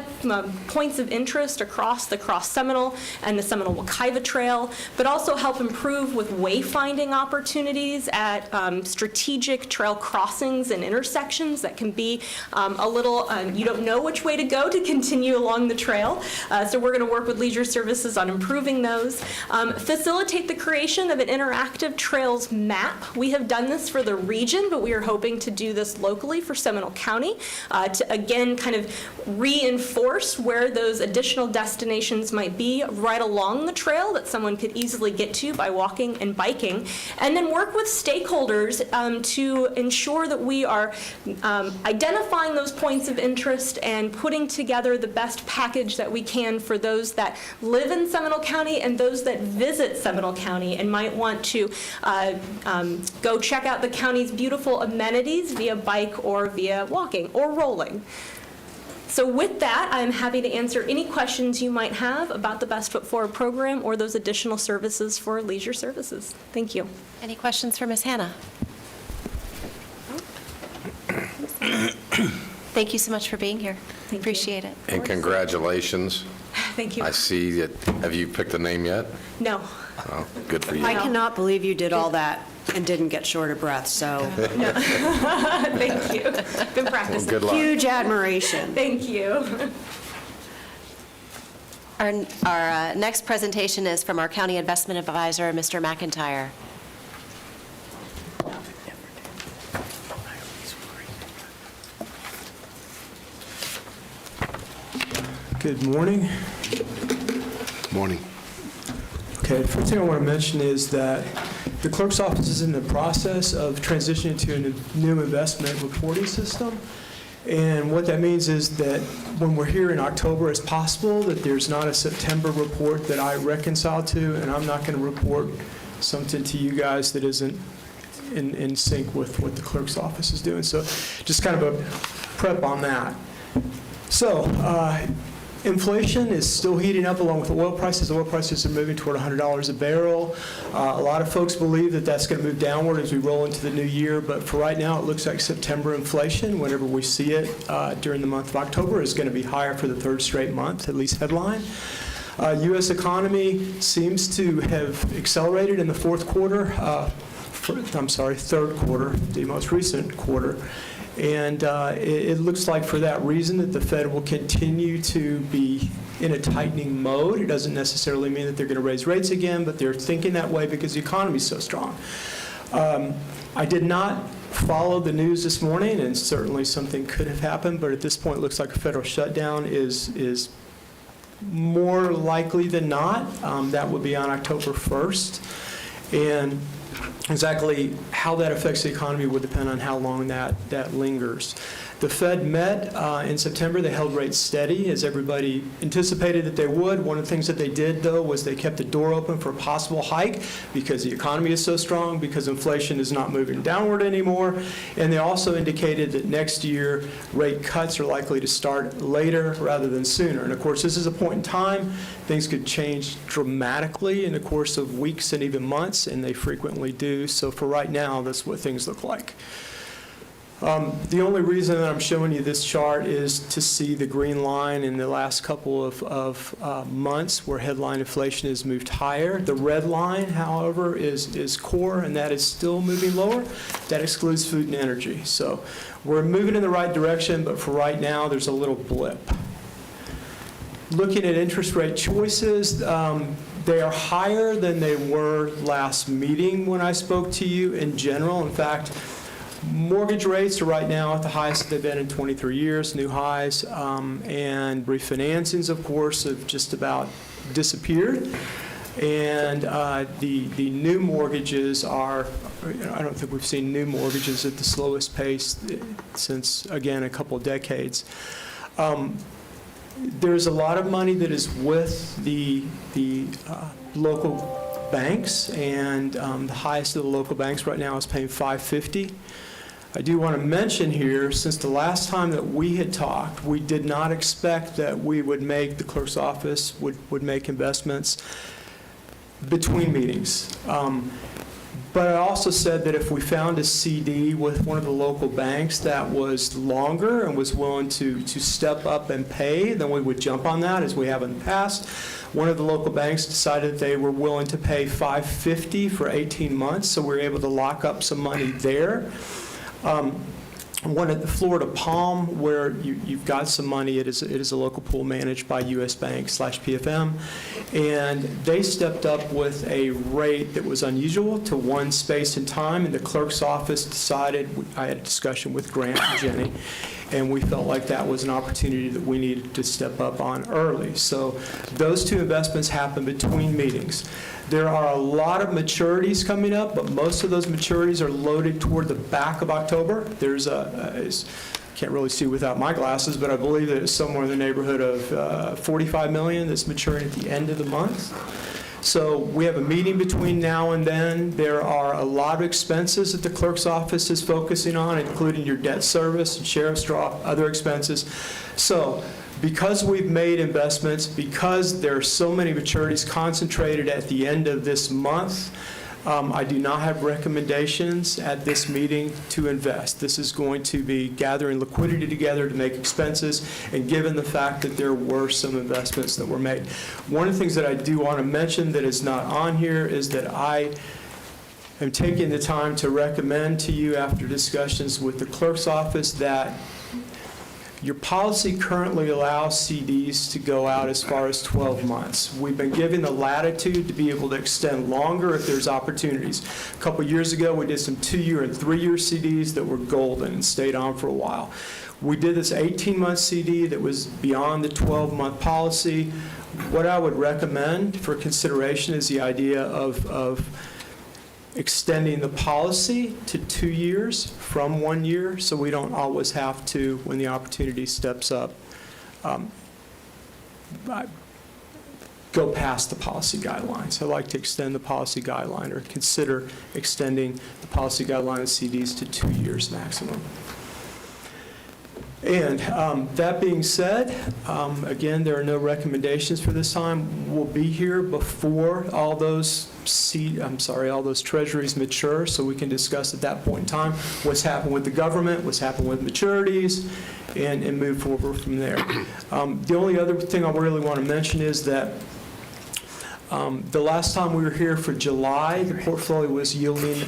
points of interest across the Cross Seminole and the Seminole-Wekiva Trail, but also help improve with wayfinding opportunities at strategic trail crossings and intersections that can be a little, you don't know which way to go to continue along the trail. So we're going to work with Leisure Services on improving those. Facilitate the creation of an interactive trails map. We have done this for the region, but we are hoping to do this locally for Seminole County to again kind of reinforce where those additional destinations might be right along the trail that someone could easily get to by walking and biking, and then work with stakeholders to ensure that we are identifying those points of interest and putting together the best package that we can for those that live in Seminole County and those that visit Seminole County and might want to go check out the county's beautiful amenities via bike or via walking or rolling. So with that, I'm happy to answer any questions you might have about the Best Foot Forward program or those additional services for leisure services. Thank you. Any questions for Ms. Hannah? Thank you so much for being here. Appreciate it. And congratulations. Thank you. I see that, have you picked a name yet? No. Oh, good for you. I cannot believe you did all that and didn't get short of breath, so Thank you. Been practicing. Well, good luck. huge admiration. Thank you. Our next presentation is from our County Investment Advisor, Mr. McIntyre. Good morning. Morning. Okay, the first thing I want to mention is that the clerk's office is in the process of transitioning to a new investment reporting system. And what that means is that when we're here in October, it's possible that there's not a September report that I reconcile to, and I'm not going to report something to you guys that isn't in sync with what the clerk's office is doing. So just kind of a prep on that. So, inflation is still heating up along with oil prices. Oil prices are moving toward $100 a barrel. A lot of folks believe that that's going to move downward as we roll into the new year, but for right now, it looks like September inflation, whenever we see it during the month of October, is going to be higher for the third straight month, at least headline. U.S. economy seems to have accelerated in the third quarter, the most recent quarter. And it looks like for that reason that the Fed will continue to be in a tightening mode. It doesn't necessarily mean that they're going to raise rates again, but they're thinking that way because the economy is so strong. I did not follow the news this morning, and certainly something could have happened, but at this point it looks like a federal shutdown is more likely than not. That would be on October 1st. And exactly how that affects the economy would depend on how long that lingers. The Fed met in September. They held rates steady, as everybody anticipated that they would. One of the things that they did, though, was they kept the door open for a possible hike because the economy is so strong, because inflation is not moving downward anymore. And they also indicated that next year rate cuts are likely to start later rather than sooner. And of course, this is a point in time. Things could change dramatically in the course of weeks and even months, and they frequently do. So for right now, that's what things look like. The only reason that I'm showing you this chart is to see the green line in the last couple of months where headline inflation has moved higher. The red line, however, is core, and that is still moving lower. That excludes food and energy. So we're moving in the right direction, but for right now, there's a little blip. Looking at interest rate choices, they are higher than they were last meeting when I spoke to you in general. In fact, mortgage rates are right now at the highest they've been in 23 years, new highs, and refinancings, of course, have just about disappeared. And the new mortgages are, I don't think we've seen new mortgages at the slowest pace since, again, a couple of decades. There's a lot of money that is with the local banks, and the highest of the local banks right now is paying $5.50. I do want to mention here, since the last time that we had talked, we did not expect that we would make, the clerk's office would make investments between meetings. But I also said that if we found a CD with one of the local banks that was longer and was willing to step up and pay, then we would jump on that, as we have in the past. One of the local banks decided they were willing to pay $5.50 for 18 months, so we were able to lock up some money there. One at the Florida Palm, where you've got some money, it is a local pool managed by U.S. Bank/PFM, and they stepped up with a rate that was unusual to one space and time, and the clerk's office decided, I had a discussion with Grant and Jenny, and we felt like that was an opportunity that we needed to step up on early. So those two investments happened between meetings. There are a lot of maturities coming up, but most of those maturities are loaded toward the back of October. There's can't really see without my glasses, but I believe that it's somewhere in the neighborhood of $45 million that's maturing at the end of the month. So we have a meeting between now and then. There are a lot of expenses that the clerk's office is focusing on, including your debt service and sheriff's draw, other expenses. So because we've made investments, because there are so many maturities concentrated at the end of this month, I do not have recommendations at this meeting to invest. This is going to be gathering liquidity together to make expenses, and given the fact that there were some investments that were made. One of the things that I do want to mention that is not on here is that I am taking the time to recommend to you, after discussions with the clerk's office, that your policy currently allows CDs to go out as far as 12 months. We've been given the latitude to be able to extend longer if there's opportunities. A couple years ago, we did some 2-year and 3-year CDs that were golden and stayed on for a while. We did this 18-month CD that was beyond the 12-month policy. What I would recommend for consideration is the idea of extending the policy to 2 years from 1 year, so we don't always have to, when the opportunity steps up, go past the policy guidelines. I like to extend the policy guideline, or consider extending the policy guideline of CDs to 2 years maximum. And that being said, again, there are no recommendations for this time. We'll be here before all those all those treasuries mature, so we can discuss at that point in time what's happened with the government, what's happened with maturities, and move forward from there. The only other thing I really want to mention is that The last time we were here for July, the portfolio was yielding,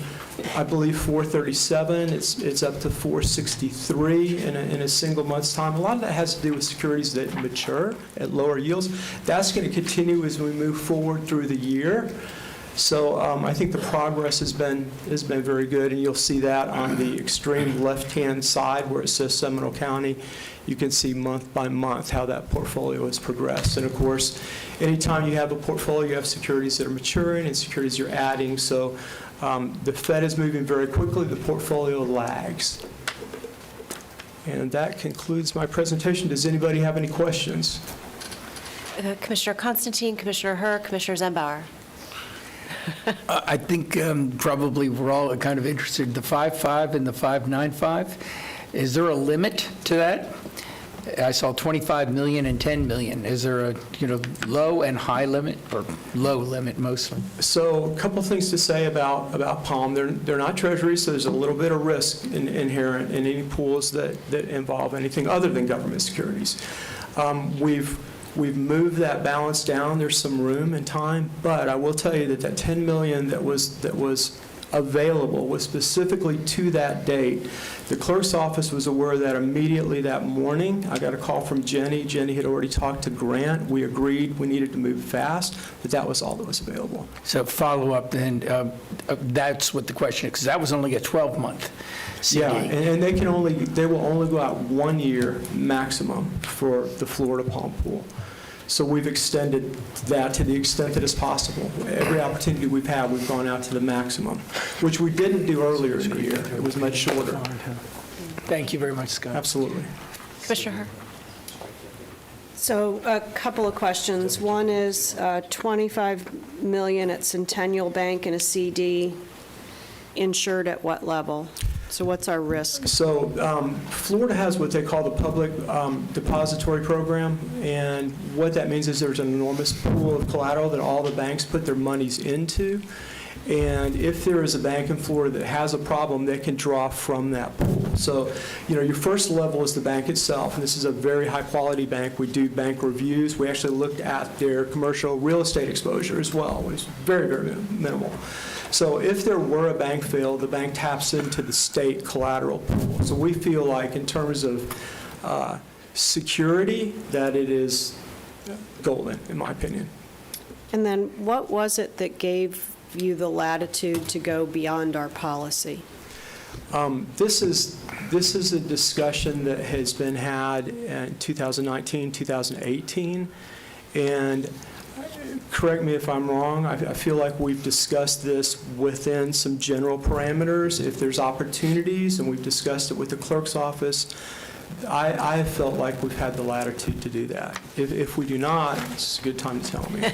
I believe, 437. It's up to 463 in a single month's time. A lot of that has to do with securities that mature at lower yields. That's going to continue as we move forward through the year. So I think the progress has been very good, and you'll see that on the extreme left-hand side where it says Seminole County. You can see month by month how that portfolio has progressed. And of course, anytime you have a portfolio, you have securities that are maturing and securities you're adding. So the Fed is moving very quickly. The portfolio lags. And that concludes my presentation. Does anybody have any questions? Commissioner Constantine, Commissioner Herr, Commissioner Zembauer. I think probably we're all kind of interested in the 5.5 and the 5.95. Is there a limit to that? I saw 25 million and 10 million. Is there a, low and high limit, or low limit mostly? So a couple things to say about Palm. They're not treasuries, so there's a little bit of risk inherent in any pools that involve anything other than government securities. We've moved that balance down. There's some room and time, but I will tell you that 10 million that was available was specifically to that date. The clerk's office was aware of that immediately that morning. I got a call from Jenny. Jenny had already talked to Grant. We agreed we needed to move fast, but that was all that was available. So follow up then, that's what the question is, because that was only a 12-month CD. Yeah, and they will only go out 1 year maximum for the Florida Palm Pool. So we've extended that to the extent that is possible. Every opportunity we've had, we've gone out to the maximum, which we didn't do earlier in the year. It was much shorter. Thank you very much, Scott. Absolutely. Commissioner Herr. So a couple of questions. One is 25 million at Centennial Bank in a CD, insured at what level? So what's our risk? So Florida has what they call the public depository program, and what that means is there's an enormous pool of collateral that all the banks put their monies into, and if there is a bank in Florida that has a problem, they can draw from that pool. So, your first level is the bank itself, and this is a very high-quality bank. We do bank reviews. We actually look at their commercial real estate exposure as well, which is very, very minimal. So if there were a bank fail, the bank taps into the state collateral pool. So we feel like in terms of security, that it is golden, in my opinion. And then what was it that gave you the latitude to go beyond our policy? This is a discussion that has been had in 2019, 2018, and correct me if I'm wrong, I feel like we've discussed this within some general parameters. If there's opportunities, and we've discussed it with the clerk's office, I have felt like we've had the latitude to do that. If we do not, it's a good time to tell me.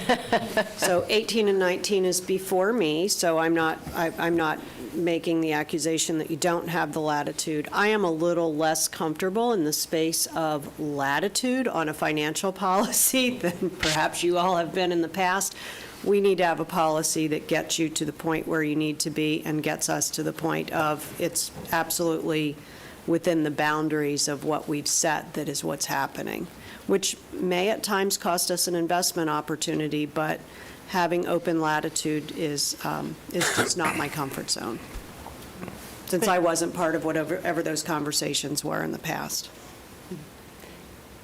So 18 and 19 is before me, so I'm not making the accusation that you don't have the latitude. I am a little less comfortable in the space of latitude on a financial policy than perhaps you all have been in the past. We need to have a policy that gets you to the point where you need to be and gets us to the point of it's absolutely within the boundaries of what we've set that is what's happening, which may at times cost us an investment opportunity, but having open latitude is just not my comfort zone, since I wasn't part of whatever those conversations were in the past.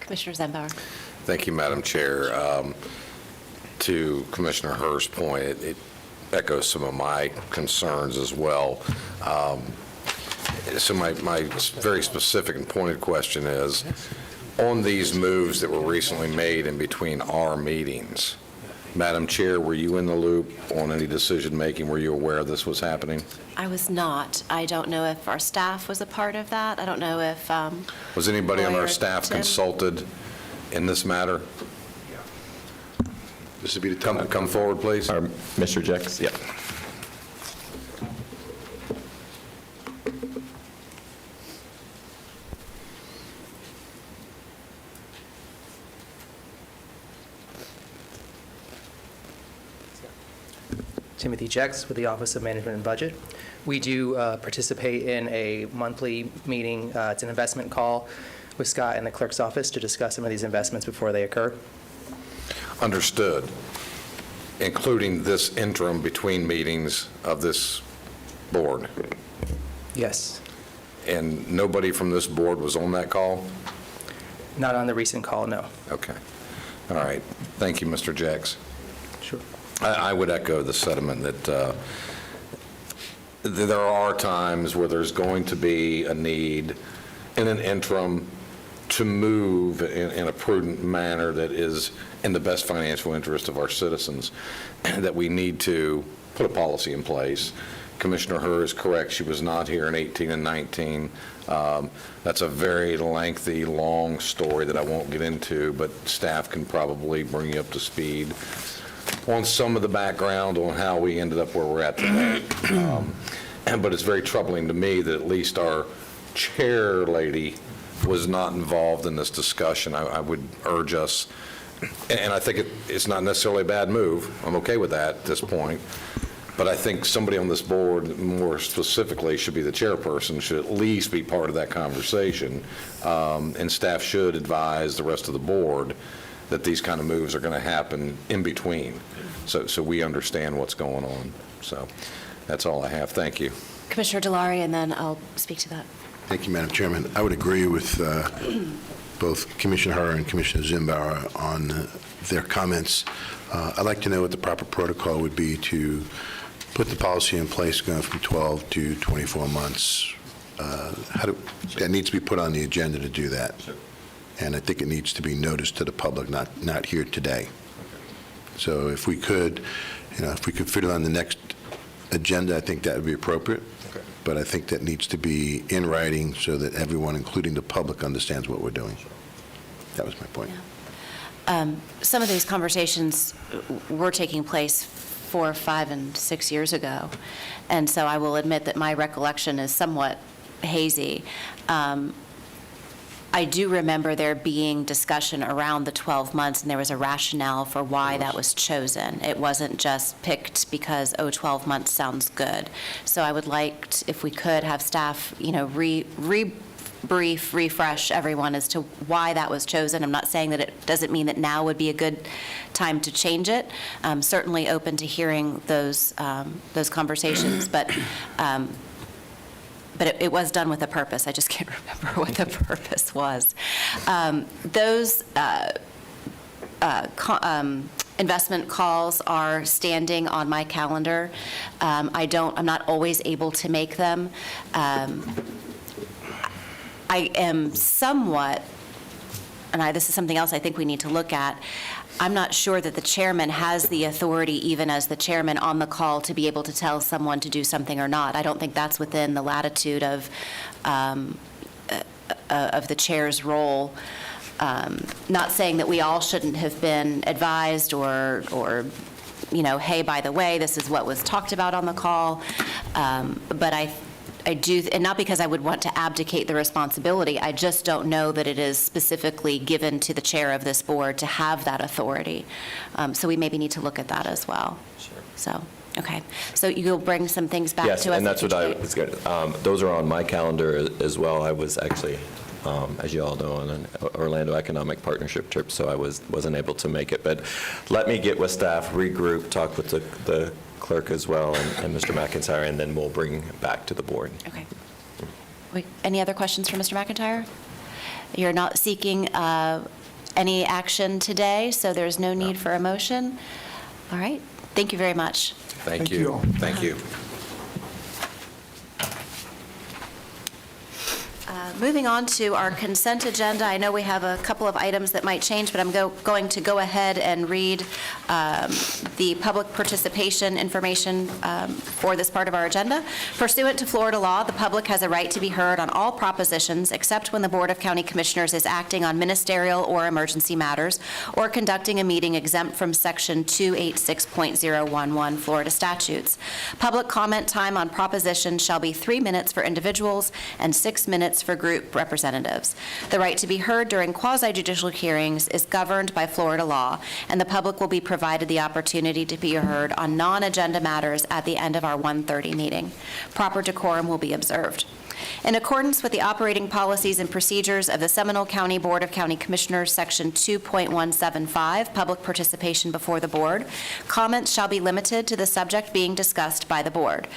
Commissioner Zembauer. Thank you, Madam Chair. To Commissioner Herr's point, it echoes some of my concerns as well. So my very specific and pointed question is, on these moves that were recently made in between our meetings, Madam Chair, were you in the loop on any decision-making? Were you aware this was happening? I was not. I don't know if our staff was a part of that. I don't know if Was anybody on our Lawyer staff Tim? consulted in this matter? This would be the time. Come forward, please. Mr. Jex? Yeah. Timothy Jex with the Office of Management and Budget. We do participate in a monthly meeting. It's an investment call with Scott and the clerk's office to discuss some of these investments before they occur. Understood. including this interim between meetings of this board. Yes. And nobody from this board was on that call? Not on the recent call, no. Okay. All right. Thank you, Mr. Jacks. Sure. I would echo the sentiment that there are times where there's going to be a need in an interim to move in a prudent manner that is in the best financial interest of our citizens, that we need to put a policy in place. Commissioner Herr is correct. She was not here in 18 and 19. That's a very lengthy, long story that I won't get into, but staff can probably bring you up to speed on some of the background on how we ended up where we're at today. But it's very troubling to me that at least our chair lady was not involved in this discussion. I would urge us, and I think it's not necessarily a bad move. I'm okay with that at this point. But I think somebody on this board, more specifically, should be the chairperson, should at least be part of that conversation. And staff should advise the rest of the board that these kind of moves are going to happen in between, so we understand what's going on. So that's all I have. Thank you. Commissioner Delary, and then I'll speak to that. Thank you, Madam Chairman. I would agree with both Commissioner Herr and Commissioner Zimbauer on their comments. I'd like to know what the proper protocol would be to put the policy in place going from 12 to 24 months. That needs to be put on the agenda to do that. Sure. And I think it needs to be noticed to the public, not here today. So if we could, if we could fit it on the next agenda, I think that would be appropriate. Okay. But I think that needs to be in writing so that everyone, including the public, understands what we're doing. That was my point. Yeah. Some of these conversations were taking place 4, 5, and 6 years ago, and so I will admit that my recollection is somewhat hazy. I do remember there being discussion around the 12 months, and there was a rationale for why that was chosen. It wasn't just picked because, 12 months sounds good. So I would like, if we could, have staff, refresh everyone as to why that was chosen. I'm not saying that it doesn't mean that now would be a good time to change it. I'm certainly open to hearing those conversations, but it was done with a purpose. I just can't remember what the purpose was. Those investment calls are standing on my calendar. I'm not always able to make them. I am somewhat, and this is something else I think we need to look at, I'm not sure that the chairman has the authority, even as the chairman on the call, to be able to tell someone to do something or not. I don't think that's within the latitude of the chair's role. Not saying that we all shouldn't have been advised or hey, by the way, this is what was talked about on the call. But I do, and not because I would want to abdicate the responsibility, I just don't know that it is specifically given to the chair of this board to have that authority. So we maybe need to look at that as well. Sure. So, okay. So you'll bring some things back to us? Yes, and that's what I was going to, those are on my calendar as well. I was actually, as you all know, on an Orlando Economic Partnership trip, so I wasn't able to make it. But let me get with staff, regroup, talk with the clerk as well, and Mr. McIntyre, and then we'll bring it back to the board. Okay. Any other questions for Mr. McIntyre? You're not seeking any action today, so there's no need for a motion. All right. Thank you very much. Thank you. Thank you. Moving on to our consent agenda, I know we have a couple of items that might change, but I'm going to go ahead and read the public participation information for this part of our agenda. Pursuant to Florida law, the public has a right to be heard on all propositions except when the Board of County Commissioners is acting on ministerial or emergency matters or conducting a meeting exempt from Section 286.011 Florida statutes. Public comment time on propositions shall be 3 minutes for individuals and 6 minutes for group representatives. The right to be heard during quasi-judicial hearings is governed by Florida law, and the public will be provided provided the opportunity to be heard on non-agenda matters at the end of our 1:30 meeting. Proper decorum will be observed. In accordance with the operating policies and procedures of the Seminole County Board of County Commissioners, Section 2.175, Public Participation Before the Board, comments shall be limited to the subject being discussed by the board.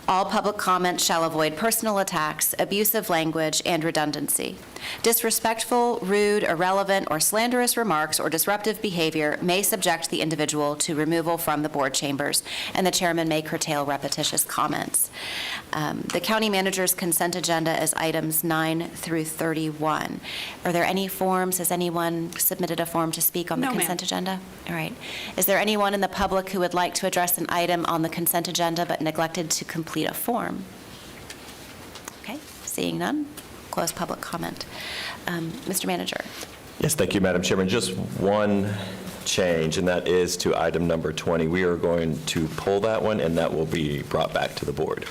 All public comments shall avoid personal attacks, abusive language, and redundancy. Disrespectful, rude, irrelevant, or slanderous remarks or disruptive behavior may subject the individual to removal from the board chambers, and the chairman may curtail repetitious comments. The county manager's consent agenda is items 9 through 31. Are there any forms? Has anyone submitted a form to speak on the consent agenda? All right. Is there anyone in the public who would like to address an item on the consent agenda but neglected to complete a form? Okay, seeing none, close public comment. Mr. Manager. Yes, thank you, Madam Chairman. Just one change, and that is to item number 20. We are going to pull that one, and that will be brought back to the board.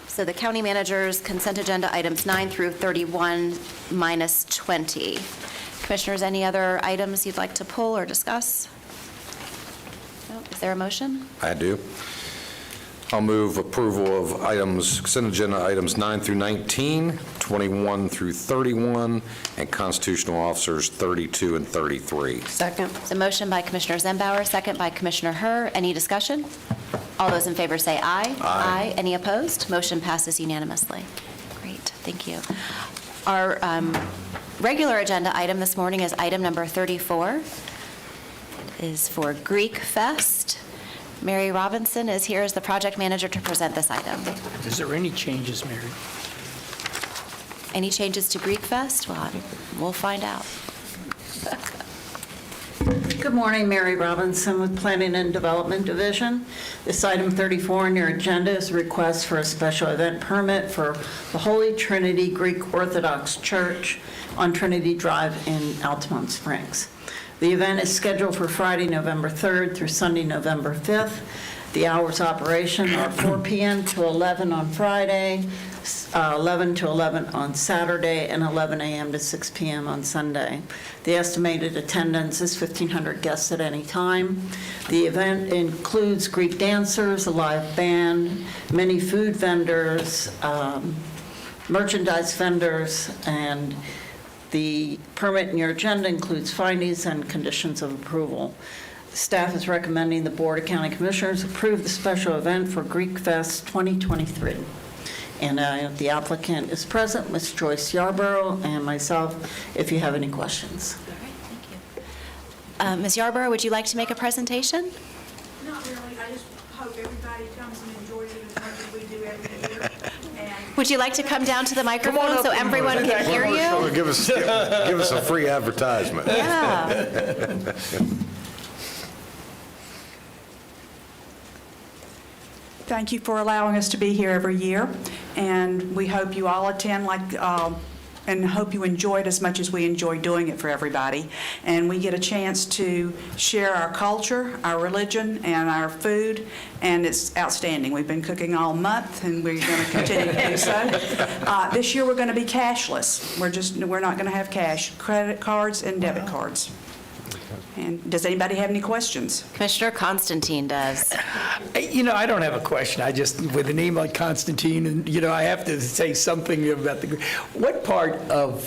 So the county manager's consent agenda, items 9 through 31 minus 20. Commissioners, any other items you'd like to pull or discuss? No? Is there a motion? I do. I'll move approval of consent agenda items 9 through 19, 21 through 31, and constitutional officers 32 and 33. Second. It's a motion by Commissioner Zembauer, second by Commissioner Herr. Any discussion? All those in favor say aye. Aye. Any opposed? Motion passes unanimously. Great, thank you. Our regular agenda item this morning is item number 34. It is for Greek Fest. Mary Robinson is here as the project manager to present this item. Is there any changes, Mary? Any changes to Greek Fest? Well, we'll find out. Good morning, Mary Robinson with Planning and Development Division. This item 34 on your agenda is a request for a special event permit for the Holy Trinity Greek Orthodox Church on Trinity Drive in Altamont Springs. The event is scheduled for Friday, November 3rd through Sunday, November 5th. The hours of operation are 4 p.m. to 11 on Friday, 11 to 11 on Saturday, and 11 a.m. to 6 p.m. on Sunday. The estimated attendance is 1,500 guests at any time. The event includes Greek dancers, a live band, many food vendors, merchandise vendors, and the permit in your agenda includes findings and conditions of approval. Staff is recommending the Board of County Commissioners approve the special event for Greek Fest 2023. And the applicant is present, Ms. Joyce Yarborough, and myself, if you have any questions. All right, thank you. Ms. Yarborough, would you like to make a presentation? Not really. I just hope everybody comes and enjoys it as much as we do every year. And Would you like to come down to the microphone so everyone can hear you? Give us a free advertisement. Yeah. Thank you for allowing us to be here every year, and we hope you all attend and hope you enjoy it as much as we enjoy doing it for everybody. And we get a chance to share our culture, our religion, and our food, and it's outstanding. We've been cooking all month, and we're going to continue to do so. This year we're going to be cashless. We're not going to have cash, credit cards and debit cards. And does anybody have any questions? Commissioner Constantine does. I don't have a question. I just, with a name like Constantine, and, I have to say something about what part of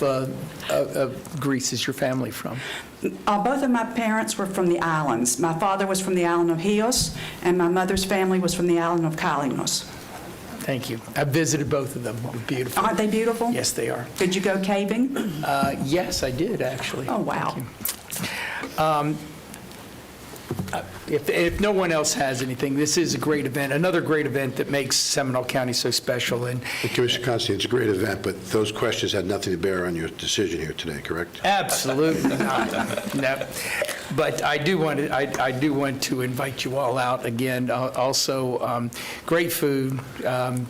Greece is your family from? Both of my parents were from the islands. My father was from the island of Chios, and my mother's family was from the island of Kylinos. Thank you. I've visited both of them. They're beautiful. Aren't they beautiful? Yes, they are. Did you go caving? Yes, I did, actually. Oh, wow. If no one else has anything, this is a great event, another great event that makes Seminole County so special. And Commissioner Constantine, it's a great event, but those questions had nothing to bear on your decision here today, correct? Absolutely not. No. But I do want to invite you all out again. Also, great food,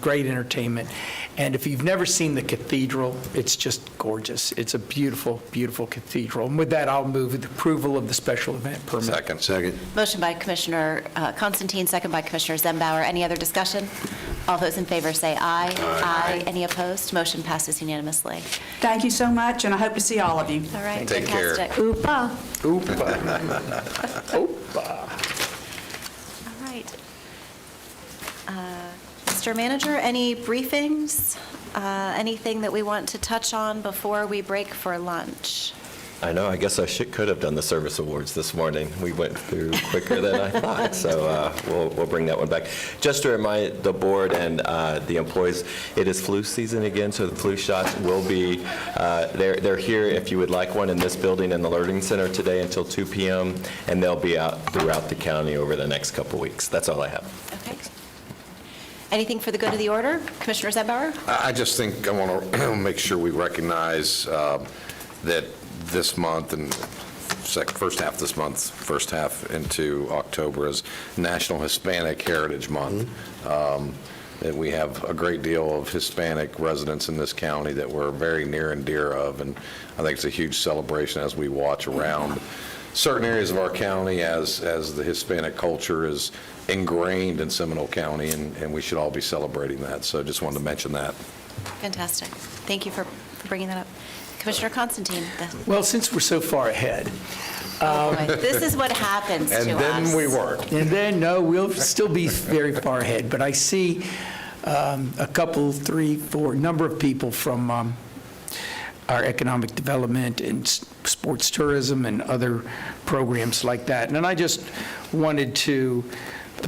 great entertainment. And if you've never seen the cathedral, it's just gorgeous. It's a beautiful, beautiful cathedral. And with that, I'll move with approval of the special event permit. Second. Motion by Commissioner Constantine, second by Commissioner Zembauer. Any other discussion? All those in favor say aye. Aye. Any opposed? Motion passes unanimously. Thank you so much, and I hope to see all of you. All right, Take care. fantastic. Oopa. Oopa. All right. Mr. Manager, any briefings? Anything that we want to touch on before we break for lunch? I know, I guess I could have done the service awards this morning. We went through quicker than I thought, so we'll bring that one back. Just to remind the board and the employees, it is flu season again, so the flu shots will be, they're here if you would like one in this building in the Learning Center today until 2 p.m., and they'll be out throughout the county over the next couple weeks. That's all I have. Okay. Anything for the good of the order? Commissioner Zembauer? I just think I want to make sure we recognize that this month and first half this month, first half into October is National Hispanic Heritage Month. That we have a great deal of Hispanic residents in this county that we're very near and dear of, and I think it's a huge celebration as we watch around certain areas of our county as the Hispanic culture is ingrained in Seminole County, and we should all be celebrating that. So just wanted to mention that. Fantastic. Thank you for bringing that up. Commissioner Constantine. Well, since we're so far ahead. This is what happens to us. And then we weren't. And then, no, we'll still be very far ahead. But I see a couple, 3, 4, number of people from our economic development and sports tourism and other programs like that. And I just wanted to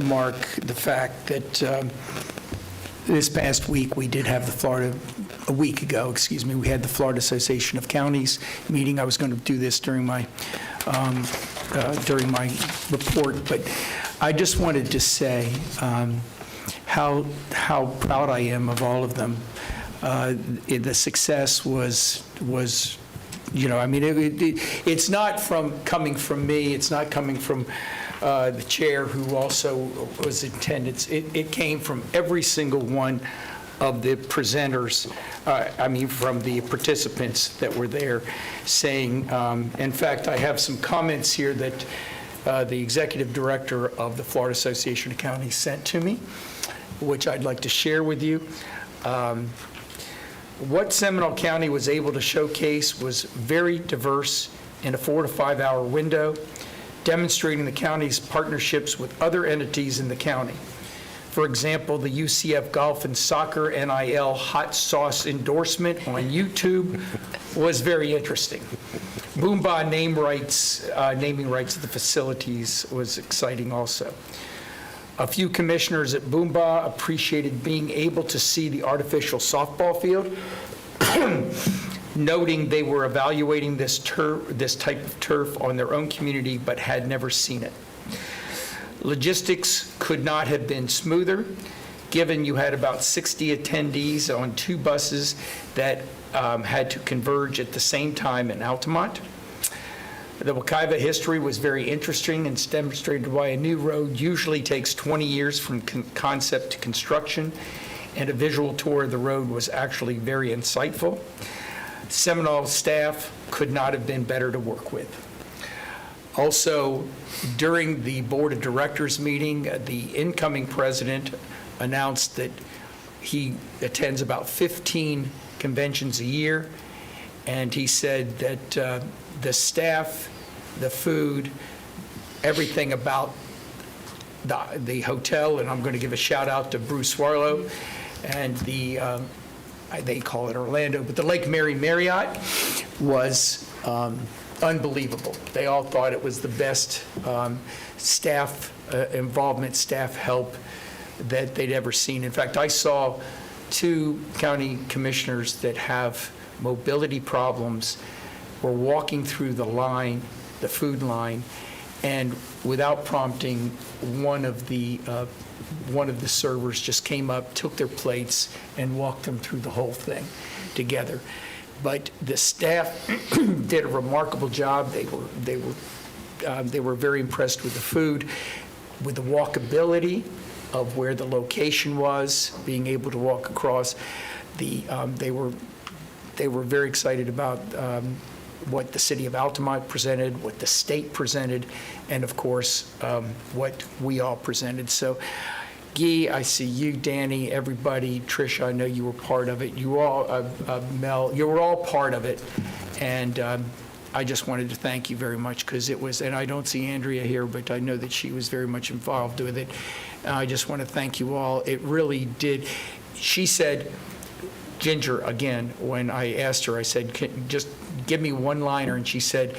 mark the fact that this past week we did have a week ago, we had the Florida Association of Counties meeting. I was going to do this during my report, but I just wanted to say how proud I am of all of them. The success was it's not coming from me. It's not coming from the chair, who also was in attendance. It came from every single one of the presenters, from the participants that were there, saying, in fact, I have some comments here that the executive director of the Florida Association of Counties sent to me, which I'd like to share with you. What Seminole County was able to showcase was very diverse in a 4 to 5 hour window, demonstrating the county's partnerships with other entities in the county. For example, the UCF Golf and Soccer NIL hot sauce endorsement on YouTube was very interesting. Boomba naming rights of the facilities was exciting also. A few commissioners at Boomba appreciated being able to see the artificial softball field, noting they were evaluating this type of turf on their own community but had never seen it. Logistics could not have been smoother, given you had about 60 attendees on 2 buses that had to converge at the same time in Altamont. The Wekiva history was very interesting and demonstrated why a new road usually takes 20 years from concept to construction, and a visual tour of the road was actually very insightful. Seminole staff could not have been better to work with. Also, during the Board of Directors meeting, the incoming president announced that he attends about 15 conventions a year, and he said that the staff, the food, everything about the hotel, and I'm going to give a shout out to Bruce Warlow and they call it Orlando, but the Lake Mary Marriott was unbelievable. They all thought it was the best staff involvement, staff help that they'd ever seen. In fact, I saw 2 county commissioners that have mobility problems were walking through the line, the food line, and without prompting, one of the servers just came up, took their plates, and walked them through the whole thing together. But the staff did a remarkable job. They were very impressed with the food, with the walkability of where the location was, being able to walk across. They were very excited about what the city of Altamont presented, what the state presented, and of course, what we all presented. So Guy, I see you, Danny, everybody, Tricia, I know you were part of it. You all, Mel, you were all part of it. And I just wanted to thank you very much because it was, and I don't see Andrea here, but I know that she was very much involved with it. I just want to thank you all. It really did. She said, Ginger, again, when I asked her, I said, just give me one-liner, and she said,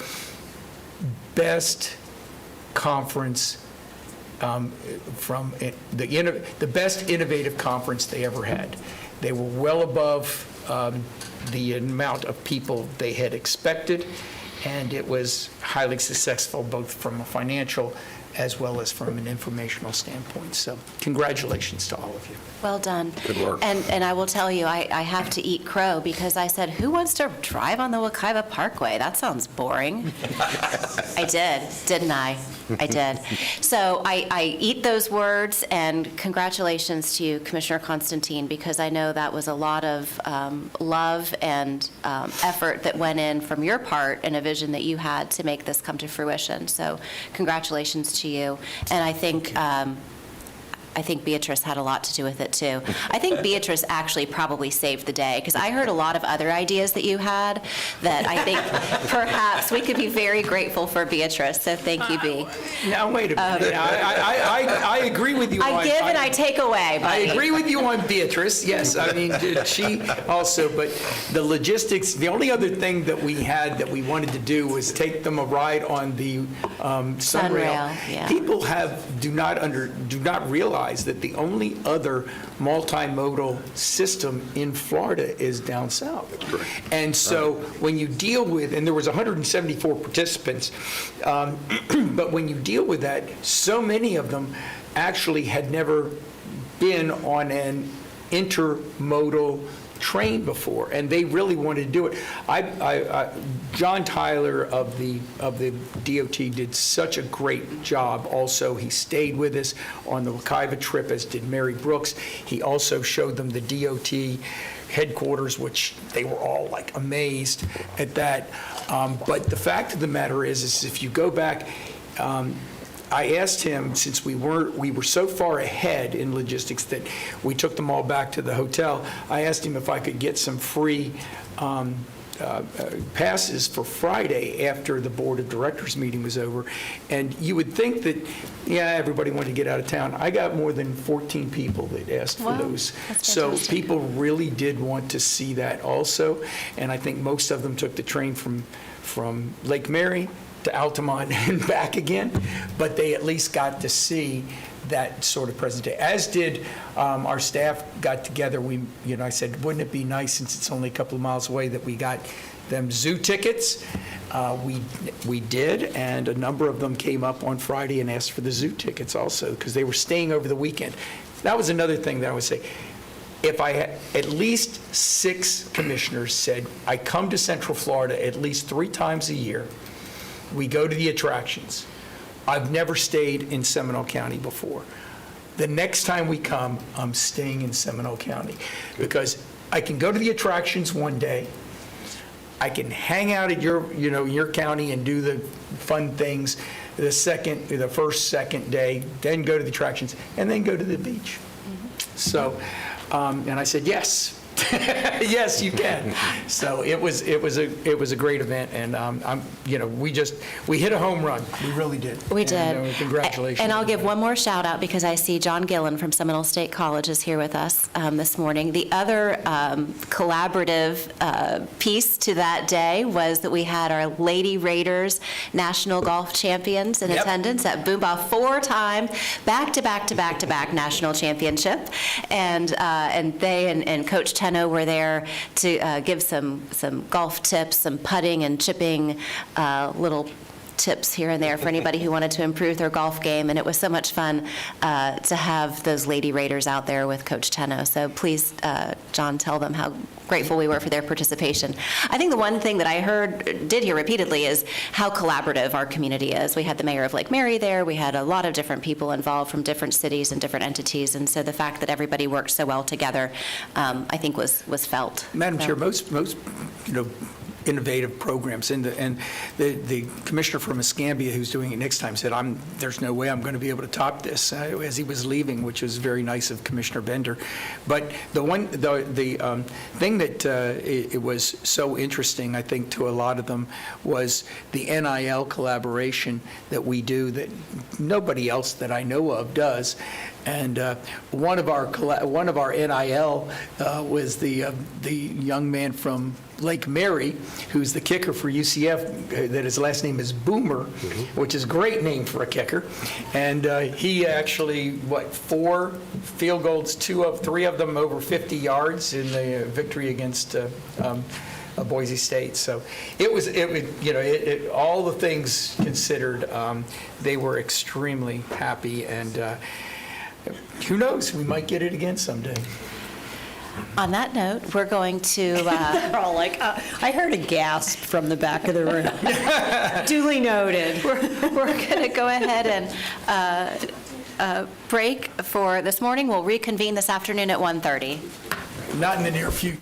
best conference from the best innovative conference they ever had. They were well above the amount of people they had expected, and it was highly successful both from a financial as well as from an informational standpoint. So congratulations to all of you. Well done. Good work. And I will tell you, I have to eat crow because I said, who wants to drive on the Wekiva Parkway? That sounds boring. I did, didn't I? I did. So I eat those words, and congratulations to you, Commissioner Constantine, because I know that was a lot of love and effort that went in from your part and a vision that you had to make this come to fruition. So congratulations to you. And I think Beatrice had a lot to do with it, too. I think Beatrice actually probably saved the day, because I heard a lot of other ideas that you had that I think perhaps we could be very grateful for Beatrice, so thank you, Bea. Now, wait a minute. I agree with you on... I give and I take away, buddy. I agree with you on Beatrice, yes. I mean, she also, but the logistics, the only other thing that we had that we wanted to do was take them a ride on the Sunrail. Yeah. People do not realize that the only other multimodal system in Florida is down south. And so when you deal with, and there was 174 participants, but when you deal with that, so many of them actually had never been on an intermodal train before, and they really wanted to do it. John Tyler of the DOT did such a great job. Also, he stayed with us on the Wekiva trip, as did Mary Brooks. He also showed them the DOT headquarters, which they were all like amazed at that. But the fact of the matter is if you go back, I asked him, since we were so far ahead in logistics that we took them all back to the hotel, I asked him if I could get some free passes for Friday after the Board of Directors meeting was over. And you would think that, yeah, everybody wanted to get out of town. I got more than 14 people that asked for those. So people really did want to see that also. And I think most of them took the train from Lake Mary to Altamont and back again, but they at least got to see that sort of presentation. As did our staff got together. I said, wouldn't it be nice, since it's only a couple of miles away, that we got them zoo tickets? We did, and a number of them came up on Friday and asked for the zoo tickets also, because they were staying over the weekend. That was another thing that I would say. If I had at least 6 commissioners said, I come to Central Florida at least 3 times a year, we go to the attractions. I've never stayed in Seminole County before. The next time we come, I'm staying in Seminole County, because I can go to the attractions one day, I can hang out at your county and do the fun things the first, second day, then go to the attractions, and then go to the beach. So, and I said, yes. Yes, you can. So it was a great event, and we hit a home run. We really did. We did. And, congratulations. And I'll give one more shout out, because I see John Gillen from Seminole State College is here with us this morning. The other collaborative piece to that day was that we had our Lady Raiders National Golf Champions in attendance at Boomba, 4-time back-to-back national championship, and they and Coach Tenno were there to give some golf tips, some putting and chipping little tips here and there for anybody who wanted to improve their golf game. And it was so much fun to have those Lady Raiders out there with Coach Tenno. So please, John, tell them how grateful we were for their participation. I think the one thing that I did hear repeatedly is how collaborative our community is. We had the mayor of Lake Mary there. We had a lot of different people involved from different cities and different entities. And so the fact that everybody worked so well together, I think was felt. Madam Chair, most innovative programs. And the commissioner from Escambia, who's doing it next time, said, there's no way I'm going to be able to top this, as he was leaving, which was very nice of Commissioner Bender. But the thing that it was so interesting, I think, to a lot of them was the NIL collaboration that we do that nobody else that I know of does. And one of our NIL was the young man from Lake Mary, who's the kicker for UCF, that his last name is Boomer, which is a great name for a kicker. And he actually, 4 field goals, 3 of them over 50 yards in the victory against Boise State. So it was all the things considered, they were extremely happy, and who knows, we might get it again someday. On that note, we're going to... They're all like, I heard a gasp from the back of the room. Duly noted. We're going to go ahead and break for this morning. We'll reconvene this afternoon at 1:30. Not in the near future.